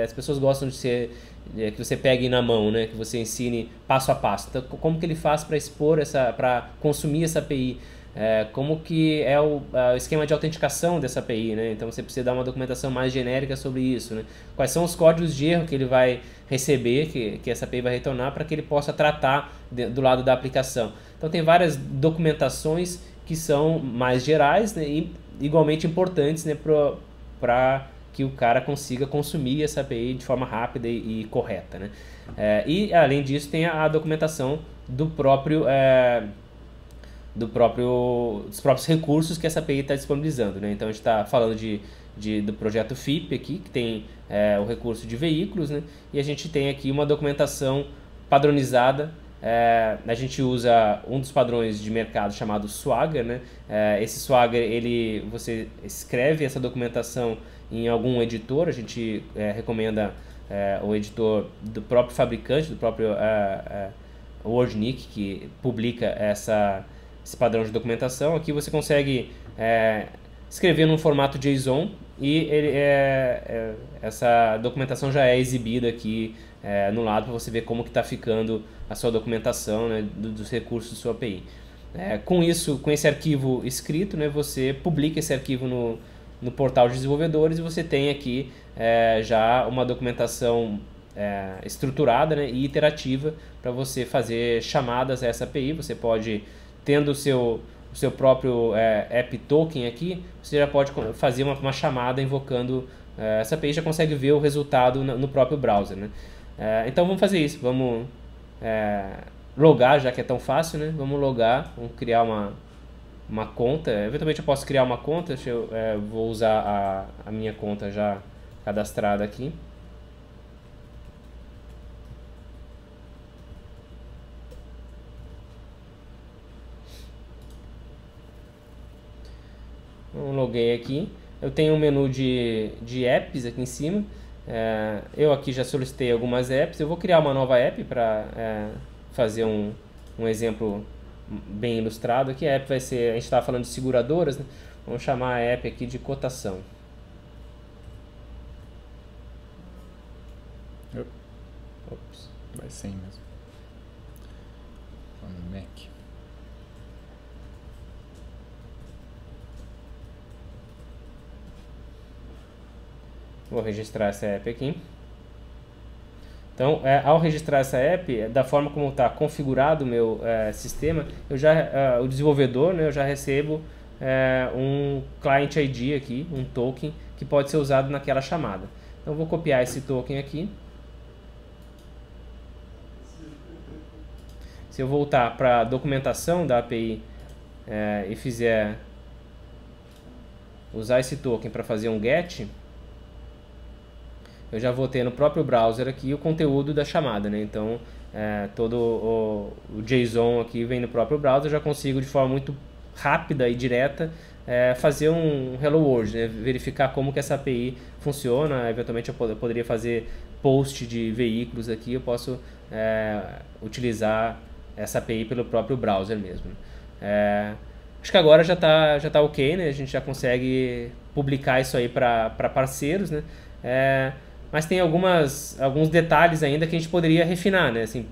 As pessoas gostam de ser... que você pegue na mão, né? Que você ensine passo a passo. Então, como que ele faz para expor para consumir essa API? Como que é o esquema de autenticação dessa API, né? Então você precisa dar uma documentação mais genérica sobre isso, né? Quais são os códigos de erro que ele vai receber, que essa API vai retornar, para que ele possa tratar do lado da aplicação. Então tem várias documentações que são mais gerais, né? E igualmente importantes, né? Para que o cara consiga consumir essa API de forma rápida e correta, né? E além disso tem a documentação dos próprios recursos que essa API está disponibilizando, né? Então a gente está falando do projeto FIP aqui, que tem o recurso de veículos, né? E a gente tem aqui uma documentação padronizada. A gente usa um dos padrões de mercado chamado Swagger, né? Esse Swagger, você escreve essa documentação em algum editor. A gente recomenda o editor do próprio fabricante, do próprio WordNik, que publica esse padrão de documentação. Aqui você consegue escrever num formato JSON e essa documentação já é exibida aqui no lado para você ver como que está ficando a sua documentação, né, dos recursos da sua API. Com esse arquivo escrito, né, você publica esse arquivo no portal de desenvolvedores e você tem aqui já uma documentação estruturada, né, e iterativa para você fazer chamadas a essa API. Você pode, tendo o seu próprio app token aqui, você já pode fazer uma chamada invocando essa API, já consegue ver o resultado no próprio browser, né? Então vamos fazer isso, vamos logar, já que é tão fácil, né? Vamos logar, vamos criar uma conta. Eventualmente eu posso criar uma conta, vou usar a minha conta já cadastrada aqui. Então, loguei aqui. Eu tenho um menu de apps aqui em cima. Eu aqui já solicitei algumas apps. Eu vou criar uma nova app para fazer um exemplo bem ilustrado aqui. A app vai ser, a gente estava falando de seguradoras, né? Vamos chamar a app aqui de cotação. Ops, vai sem mesmo. No Mac. Vou registrar essa app aqui. Então, ao registrar essa app, da forma como está configurado o meu sistema, o desenvolvedor, né, eu já recebo um Client ID aqui, um token, que pode ser usado naquela chamada. Então, eu vou copiar esse token aqui. Se eu voltar para a documentação da API e fizer usar esse token para fazer um GET, eu já vou ter no próprio browser aqui o conteúdo da chamada, né? Então, todo o JSON aqui vem no próprio browser, eu já consigo de forma muito rápida e direta fazer um Hello World, né? Verificar como que essa API funciona. Eventualmente eu poderia fazer post de veículos aqui, eu posso utilizar essa API pelo próprio browser mesmo. Acho que agora já tá ok, né? A gente já consegue publicar isso aí para parceiros, né? Mas tem alguns detalhes ainda que a gente poderia refinar, né? Assim,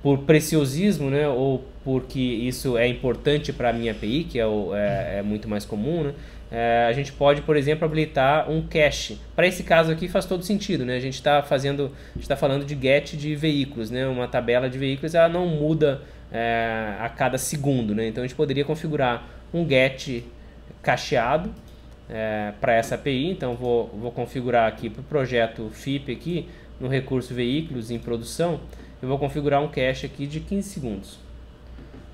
por preciosismo, né? Ou porque isso é importante para a minha API, que é muito mais comum, né? A gente pode, por exemplo, habilitar um cache. Para esse caso aqui faz todo sentido, né? A gente está falando de get de veículos, né? Uma tabela de veículos, ela não muda a cada segundo, né? Então a gente poderia configurar um get cacheado para essa API. Então vou configurar aqui para o projeto FIP aqui, no recurso veículos em produção, eu vou configurar um cache aqui de 15 segundos.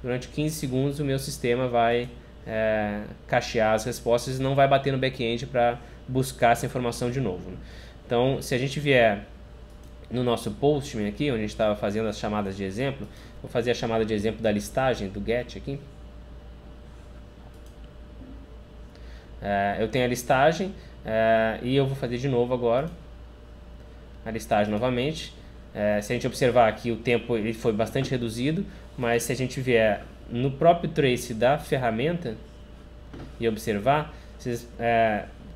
Durante 15 segundos o meu sistema vai cachear as respostas e não vai bater no back-end para buscar essa informação de novo, né? Então, se a gente vier no nosso Postman aqui, onde a gente estava fazendo as chamadas de exemplo, vou fazer a chamada de exemplo da listagem do get aqui. Eu tenho a listagem e eu vou fazer de novo agora a listagem novamente. Se a gente observar aqui, o tempo ele foi bastante reduzido, mas se a gente vier no próprio trace da ferramenta e observar,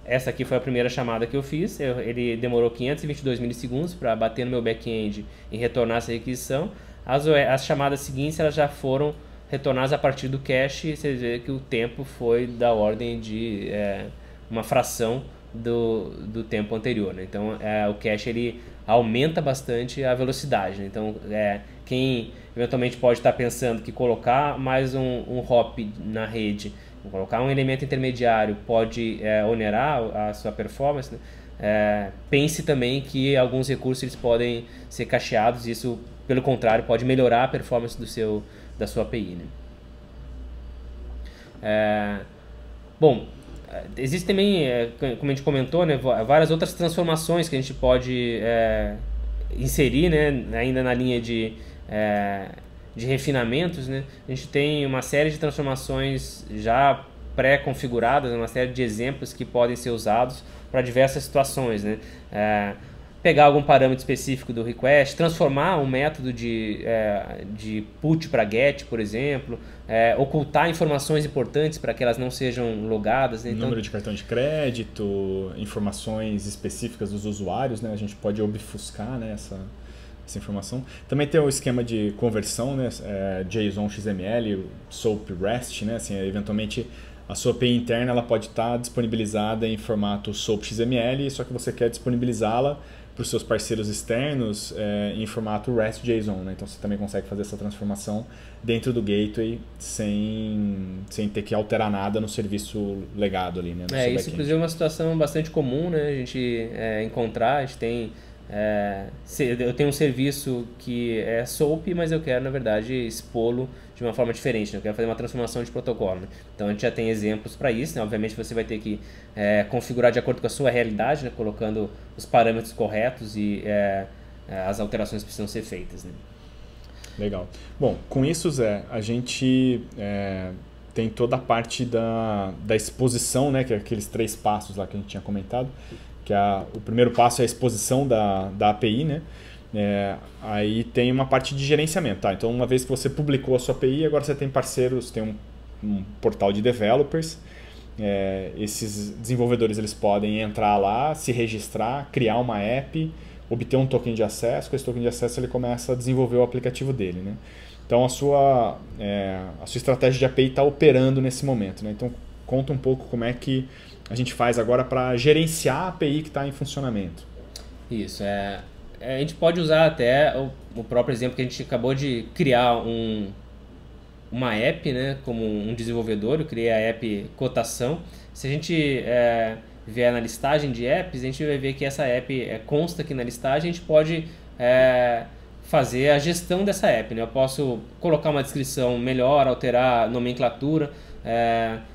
essa aqui foi a primeira chamada que eu fiz, ele demorou 522 milissegundos para bater no meu back-end e retornar essa requisição. As chamadas seguintes elas já foram retornadas a partir do cache, e você vê que o tempo foi da ordem de uma fração do tempo anterior, né? Então o cache ele aumenta bastante a velocidade, né? Então quem eventualmente pode estar pensando que colocar mais um hop na rede, colocar um elemento intermediário pode onerar a sua performance, né? Pense também que alguns recursos eles podem ser cacheados, e isso pelo contrário pode melhorar a performance da sua API, né? Bom, existe também, como a gente comentou, né, várias outras transformações que a gente pode inserir, né, ainda na linha de refinamentos, né? A gente tem uma série de transformações já pré-configuradas, uma série de exemplos que podem ser usados para diversas situações, né? Pegar algum parâmetro específico do request, transformar um método de put para get, por exemplo, ocultar informações importantes para que elas não sejam logadas, né? Então, número de cartão de crédito, informações específicas dos usuários, né? A gente pode obfuscar, né, essa informação. Também tem o esquema de conversão, né? JSON XML, SOAP REST, né? Assim, eventualmente a sua API interna ela pode estar disponibilizada em formato SOAP XML, só que você quer disponibilizá-la para os seus parceiros externos em formato REST-JSON, né? Então você também consegue fazer essa transformação dentro do gateway sem ter que alterar nada no serviço legado ali, né? Isso inclusive é uma situação bastante comum, né? A gente encontrar, a gente tem... eu tenho um serviço que é SOAP, mas eu quero, na verdade, expô-lo de uma forma diferente, né? Eu quero fazer uma transformação de protocolo, né? Então a gente já tem exemplos para isso, né? Obviamente você vai ter que configurar de acordo com a sua realidade, né? Colocando os parâmetros corretos e as alterações que precisam ser feitas, né? Legal. Bom, com isso, Zé, a gente tem toda a parte da exposição, né? Que é aqueles 3 passos lá que a gente tinha comentado. Que o primeiro passo é a exposição da API, né? Aí tem uma parte de gerenciamento, tá? Então, uma vez que você publicou a sua API, agora você tem parceiros, tem um portal de developers. Esses desenvolvedores eles podem entrar lá, se registrar, criar uma app, obter um token de acesso. Com esse token de acesso ele começa a desenvolver o aplicativo dele, né? Então, a sua estratégia de API está operando nesse momento, né? Então, conta um pouco como é que a gente faz agora para gerenciar a API que está em funcionamento. Isso, a gente pode usar até o próprio exemplo que a gente acabou de criar uma app, né, como um desenvolvedor. Eu criei a app Cotação. Se a gente vier na listagem de apps, a gente vai ver que essa app consta aqui na listagem. A gente pode fazer a gestão dessa app, né? Eu posso colocar uma descrição melhor, alterar a nomenclatura.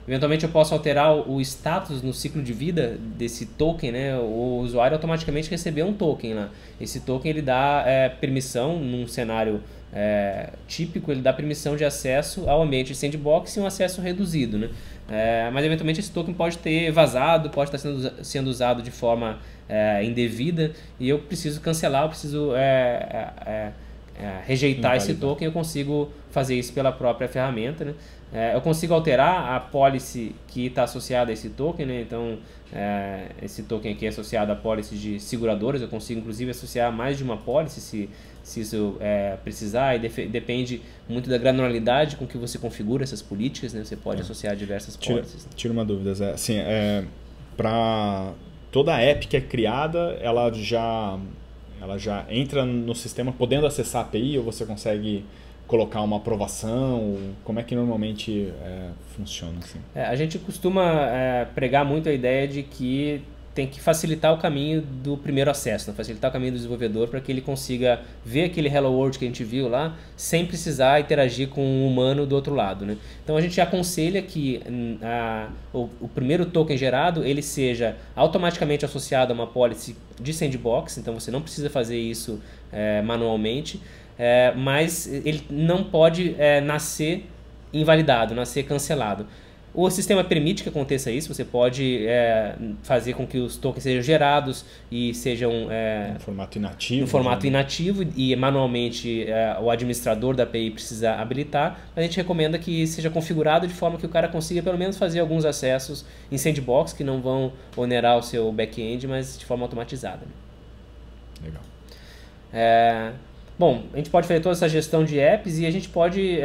Eventualmente eu posso alterar o status no ciclo de vida desse token, né? O usuário automaticamente recebeu um token lá. Esse token ele dá permissão, num cenário típico, ele dá permissão de acesso ao ambiente de sandbox e um acesso reduzido, né? Mas eventualmente esse token pode ter vazado, pode estar sendo usado de forma indevida e eu preciso cancelar, eu preciso rejeitar esse token. Eu consigo fazer isso pela própria ferramenta, né? Eu consigo alterar a policy que está associada a esse token, né? Então esse token aqui é associado à policy de seguradoras. Eu consigo inclusive associar mais de uma policy se isso precisar, e depende muito da granularidade com que você configura essas políticas, né? Você pode associar diversas policies. Tira uma dúvida, Zé. Assim, para toda app que é criada, ela já entra no sistema podendo acessar a API, ou você consegue colocar uma aprovação? Como é que normalmente funciona? Assim? A gente costuma pregar muito a ideia de que tem que facilitar o caminho do primeiro acesso, né? Facilitar o caminho do desenvolvedor para que ele consiga ver aquele Hello World que a gente viu lá sem precisar interagir com um humano do outro lado, né? Então a gente aconselha que o primeiro token gerado ele seja automaticamente associado a uma policy de sandbox. Então você não precisa fazer isso manualmente, mas ele não pode nascer invalidado, nascer cancelado. O sistema permite que aconteça isso. Você pode fazer com que os tokens sejam gerados e sejam em formato inativo. Em formato inativo, e manualmente o administrador da API precisa habilitar. A gente recomenda que seja configurado de forma que o cara consiga pelo menos fazer alguns acessos em sandbox que não vão onerar o seu back-end, mas de forma automatizada. Legal. Bom, a gente pode fazer toda essa gestão de apps e a gente pode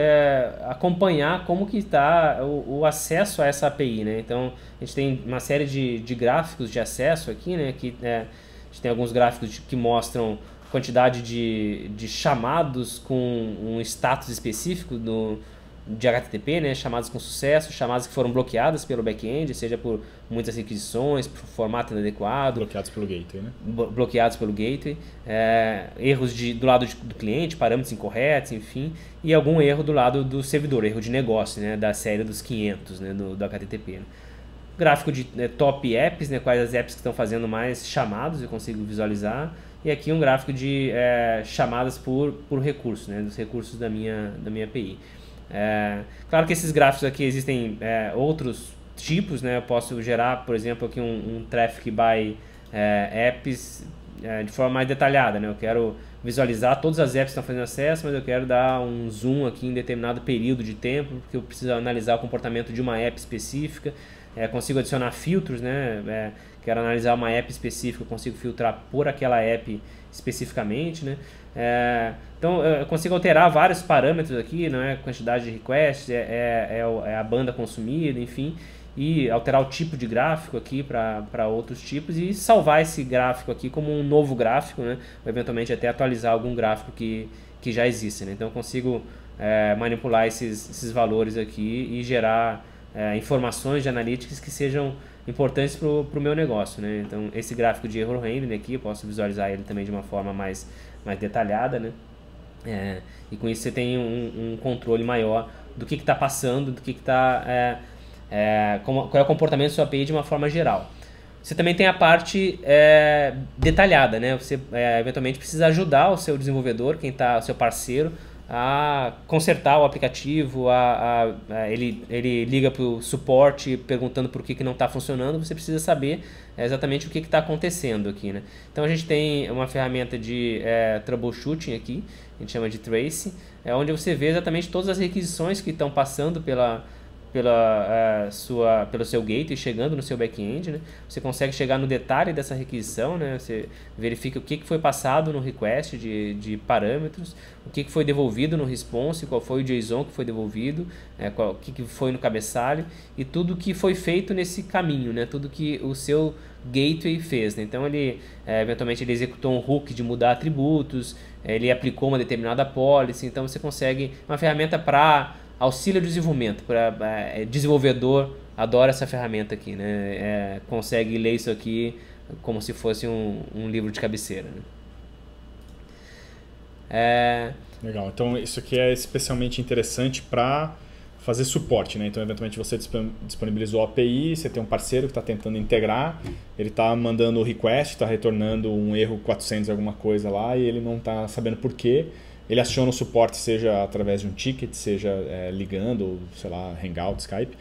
acompanhar como que está o acesso a essa API, né? Então, a gente tem uma série de gráficos de acesso aqui, né? Que, a gente tem alguns gráficos que mostram quantidade de chamados com um status específico de HTTP, né? Chamadas com sucesso, chamadas que foram bloqueadas pelo back-end, seja por muitas requisições, por formato inadequado. Bloqueados pelo gateway, né? Bloqueados pelo gateway. Erros do lado do cliente, parâmetros incorretos, enfim. E algum erro do lado do servidor, erro de negócio, né? Da série dos 500, né? do HTTP. Né? Gráfico de top apps, né? Quais as apps que estão fazendo mais chamados, eu consigo visualizar. E aqui um gráfico de chamadas por recurso, né? Dos recursos da minha API. Claro que esses gráficos aqui existem outros tipos, né? Eu posso gerar, por exemplo, aqui um traffic by apps de forma mais detalhada, né? Eu quero visualizar todas as apps que estão fazendo acesso, mas eu quero dar um zoom aqui em determinado período de tempo, porque eu preciso analisar o comportamento de uma app específica. Consigo adicionar filtros, né? Quero analisar uma app específica, eu consigo filtrar por aquela app especificamente, né? Então eu consigo alterar vários parâmetros aqui, não é? Quantidade de requests, a banda consumida, enfim. e alterar o tipo de gráfico aqui para outros tipos e salvar esse gráfico aqui como um novo gráfico, né? Ou eventualmente até atualizar algum gráfico que já existe, né? Então eu consigo manipular esses valores aqui e gerar informações de analytics que sejam importantes para o meu negócio, né? Então esse gráfico de error handling aqui eu posso visualizar ele também de uma forma mais detalhada, né? E com isso você tem um controle maior do que está passando, do que está qual é o comportamento da sua API de uma forma geral. Você também tem a parte detalhada, né? Você eventualmente precisa ajudar o seu desenvolvedor, o seu parceiro, a consertar o aplicativo, ele liga para o suporte perguntando por que não está funcionando, você precisa saber exatamente o que está acontecendo aqui, né? Então a gente tem uma ferramenta de troubleshooting aqui, a gente chama de Trace, onde você vê exatamente todas as requisições que estão passando pelo seu gateway, chegando no seu back-end, né? Você consegue chegar no detalhe dessa requisição, né? Você verifica o que foi passado no request de parâmetros, o que foi devolvido no response, qual foi o JSON que foi devolvido, o que foi no cabeçalho e tudo que foi feito nesse caminho, né? Tudo que o seu gateway fez, né? Então ele eventualmente ele executou um hook de mudar atributos, ele aplicou uma determinada policy, então você consegue uma ferramenta para auxílio de desenvolvimento, para desenvolvedor adora essa ferramenta aqui, né? Consegue ler isso aqui como se fosse um livro de cabeceira, né? Legal, então isso aqui é especialmente interessante para fazer suporte, né? Então eventualmente você disponibilizou a API, você tem um parceiro que está tentando integrar, ele está mandando o request, está retornando um erro 400 alguma coisa lá e ele não está sabendo por quê. Ele aciona o suporte, seja através de um ticket, seja ligando, sei lá, Hangout, Skype.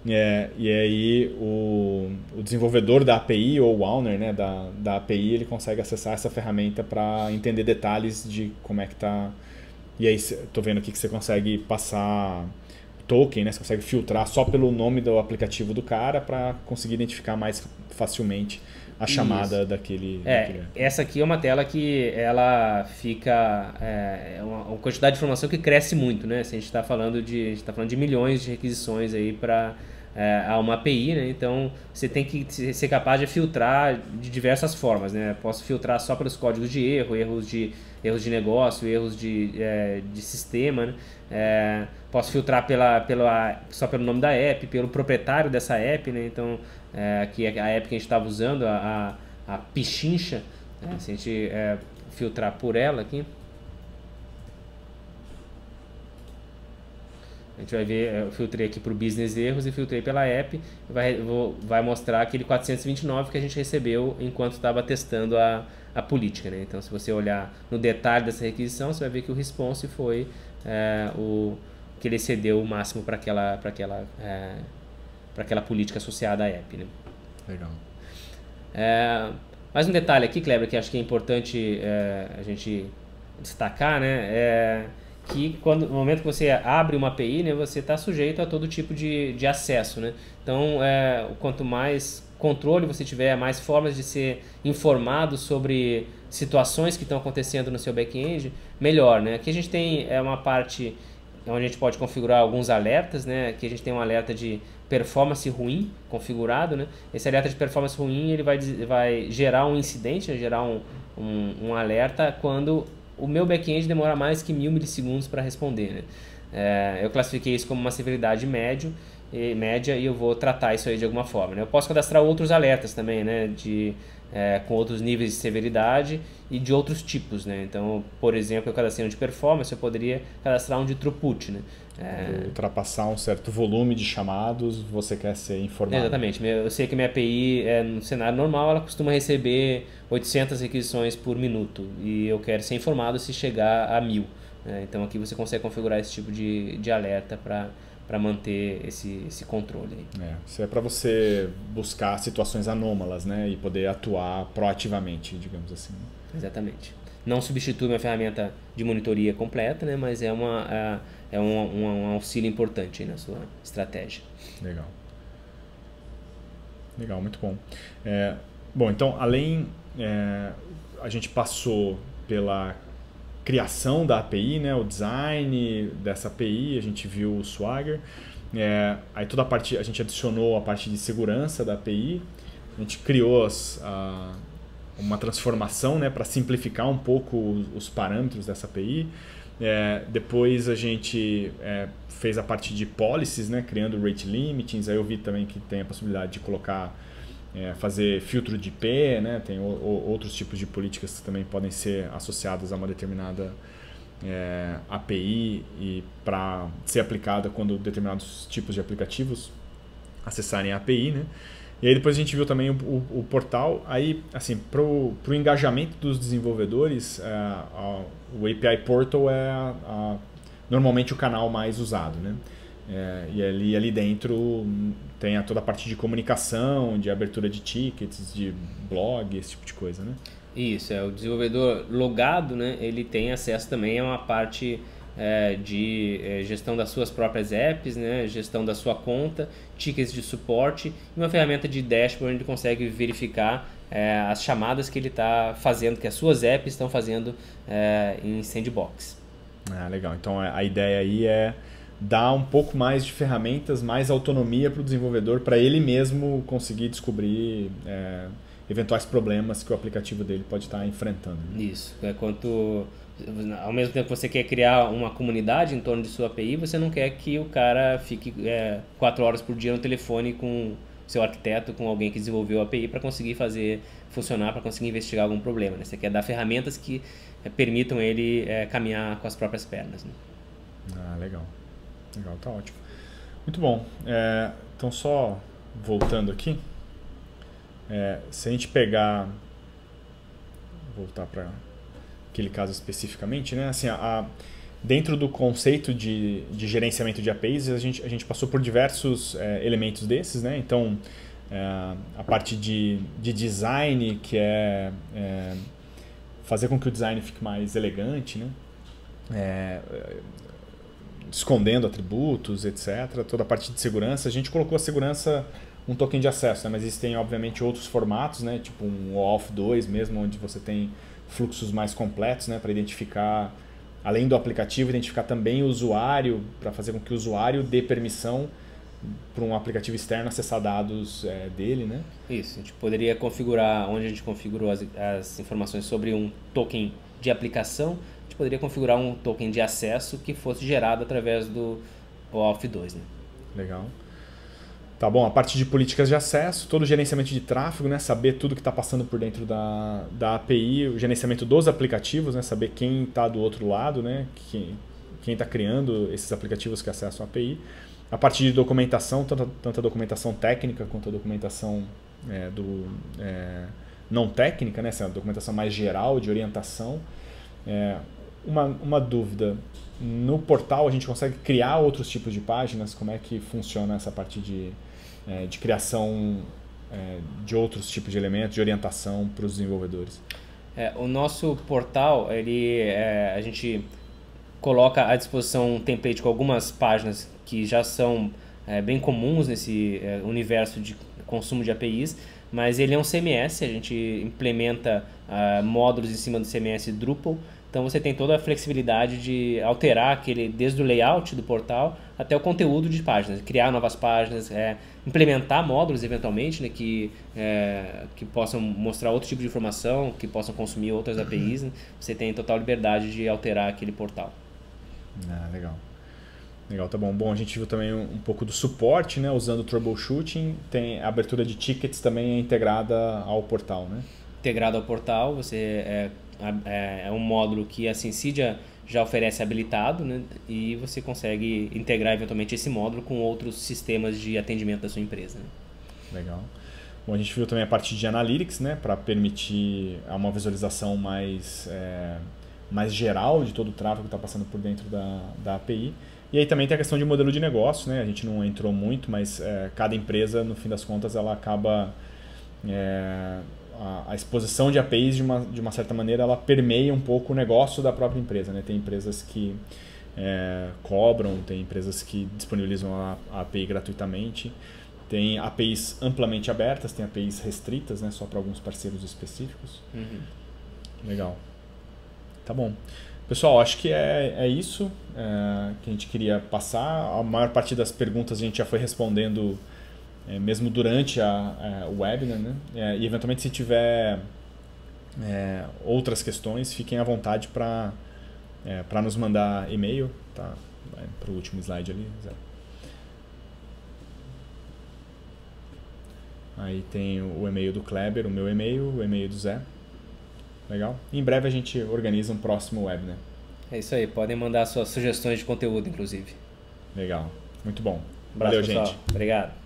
E aí o desenvolvedor da API ou o owner, né, da API, ele consegue acessar essa ferramenta para entender detalhes de como é que está. E aí estou vendo aqui que você consegue passar token, né, você consegue filtrar só pelo nome do aplicativo do cara para conseguir identificar mais facilmente a chamada daquele... Essa aqui é uma tela que ela fica... uma quantidade de informação que cresce muito, né? Se a gente está falando de milhões de requisições aí para uma API, né? Então você tem que ser capaz de filtrar de diversas formas, né? Posso filtrar só pelos códigos de erro, erros de negócio, erros de sistema, né? Posso filtrar só pelo nome da app, pelo proprietário dessa app, né? Então aqui é a app que a gente estava usando, a Pichincha, né? Se a gente filtrar por ela aqui, a gente vai ver, eu filtrei aqui para o business erros e filtrei pela app, vai mostrar aquele 429 que a gente recebeu enquanto estava testando a política, né? Então se você olhar no detalhe dessa requisição, você vai ver que o response foi que ele excedeu o máximo para aquela política associada à app, né? Legal. Mais um detalhe aqui, Kleber, que acho que é importante a gente destacar, né? Que no momento que você abre uma API, né, você está sujeito a todo tipo de acesso, né? Então, quanto mais controle você tiver, mais formas de ser informado sobre situações que estão acontecendo no seu back-end, melhor, né? Aqui a gente tem uma parte onde a gente pode configurar alguns alertas, né? Aqui a gente tem um alerta de performance ruim configurado, né? Esse alerta de performance ruim ele vai gerar um incidente, né? Gerar um alerta quando o meu back-end demora mais que 1000 milissegundos para responder, né? Eu classifiquei isso como uma severidade média e eu vou tratar isso aí de alguma forma, né? Eu posso cadastrar outros alertas também, né? Com outros níveis de severidade e de outros tipos, né? Então, por exemplo, eu cadastrei um de performance, eu poderia cadastrar um de throughput, né? Ultrapassar um certo volume de chamados, você quer ser informado. Exatamente. Eu sei que minha API, no cenário normal, ela costuma receber 800 requisições por minuto e eu quero ser informado se chegar a 1000. Né? Então, aqui você consegue configurar esse tipo de alerta para manter esse controle. Isso é para você buscar situações anômalas, né? E poder atuar proativamente, digamos assim. Exatamente. Não substitui uma ferramenta de monitoria completa, né? Mas é um auxílio importante aí na sua estratégia. Legal. Legal, muito bom. Bom, então, além... a gente passou pela criação da API, né? O design dessa API, a gente viu o Swagger. Aí toda a parte, a gente adicionou a parte de segurança da API, a gente criou uma transformação, né, para simplificar um pouco os parâmetros dessa API. Depois a gente fez a parte de policies, né, criando rate limitings. Aí eu vi também que tem a possibilidade de colocar, fazer filtro de IP, né, tem outros tipos de políticas que também podem ser associadas a uma determinada API e para ser aplicada quando determinados tipos de aplicativos acessarem a API, né? E aí depois a gente viu também o portal. Aí, assim, para o engajamento dos desenvolvedores, o API Portal é normalmente o canal mais usado, né? E ali dentro tem toda a parte de comunicação, de abertura de tickets, de blog, esse tipo de coisa, né? Isso, o desenvolvedor logado, né, ele tem acesso também a uma parte de gestão das suas próprias apps, né, gestão da sua conta, tickets de suporte e uma ferramenta de dashboard onde ele consegue verificar as chamadas que ele está fazendo, que as suas apps estão fazendo em sandbox. Legal. Então a ideia aí é dar um pouco mais de ferramentas, mais autonomia para o desenvolvedor, para ele mesmo conseguir descobrir eventuais problemas que o aplicativo dele pode estar enfrentando. Isso. Ao mesmo tempo que você quer criar uma comunidade em torno de sua API, você não quer que o cara fique 4 horas por dia no telefone com seu arquiteto, com alguém que desenvolveu a API para conseguir fazer funcionar, para conseguir investigar algum problema, né? Você quer dar ferramentas que permitam ele caminhar com as próprias pernas, né? Legal. Legal, tá ótimo. Muito bom. Então só voltando aqui, se a gente voltar para aquele caso especificamente, né? Assim, dentro do conceito de gerenciamento de APIs, a gente passou por diversos elementos desses, né? Então, a parte de design, que é fazer com que o design fique mais elegante, né? Escondendo atributos, etc. Toda a parte de segurança. A gente colocou a segurança um token de acesso, né? Mas existem, obviamente, outros formatos, né? Tipo um OAuth 2 mesmo, onde você tem fluxos mais completos, né? Para identificar, além do aplicativo, identificar também o usuário, para fazer com que o usuário dê permissão para um aplicativo externo acessar dados dele, né? Isso, a gente poderia configurar, onde a gente configurou as informações sobre um token de aplicação, a gente poderia configurar um token de acesso que fosse gerado através do OAuth 2, né? Legal. Tá bom, a parte de políticas de acesso, todo o gerenciamento de tráfego, né? Saber tudo que está passando por dentro da API, o gerenciamento dos aplicativos, né? Saber quem está do outro lado, né? Quem está criando esses aplicativos que acessam a API. A parte de documentação, tanto a documentação técnica quanto a documentação não técnica, né? Essa documentação mais geral, de orientação. Uma dúvida, no portal a gente consegue criar outros tipos de páginas? Como é que funciona essa parte de criação de outros tipos de elementos, de orientação para os desenvolvedores? O nosso portal, a gente coloca à disposição um template com algumas páginas que já são bem comuns nesse universo de consumo de APIs, mas ele é um CMS, a gente implementa módulos em cima do CMS Drupal. Então você tem toda a flexibilidade de alterar desde o layout do portal até o conteúdo de páginas, criar novas páginas, implementar módulos eventualmente, né, que possam mostrar outro tipo de informação, que possam consumir outras APIs. Né? Você tem total liberdade de alterar aquele portal. Legal. Legal, tá bom. Bom, a gente viu também um pouco do suporte, né, usando o troubleshooting. Tem a abertura de tickets também integrada ao portal, né? Integrado ao portal, você é um módulo que a Synsidia já oferece habilitado, né? E você consegue integrar eventualmente esse módulo com outros sistemas de atendimento da sua empresa. Né? Legal. Bom, a gente viu também a parte de Analytics, né? Para permitir uma visualização mais geral de todo o tráfego que está passando por dentro da API. E aí também tem a questão de modelo de negócio, né? A gente não entrou muito, mas cada empresa, no fim das contas, ela acaba... A exposição de APIs, de uma certa maneira, ela permeia um pouco o negócio da própria empresa, né? Tem empresas que cobram, tem empresas que disponibilizam a API gratuitamente, tem APIs amplamente abertas, tem APIs restritas, né? Só para alguns parceiros específicos. Uhum. Legal. Tá bom. Pessoal, acho que é isso que a gente queria passar. A maior parte das perguntas a gente já foi respondendo mesmo durante o webinar, né? E eventualmente se tiver outras questões, fiquem à vontade para nos mandar e-mail. Tá? Vai para o último slide ali, Zé. Aí tem o e-mail do Kleber, o meu e-mail, o e-mail do Zé. Legal? E em breve a gente organiza um próximo webinar. É isso aí, podem mandar suas sugestões de conteúdo, inclusive. Legal, muito bom. Abraço, Valeu, pessoal. gente. Obrigado.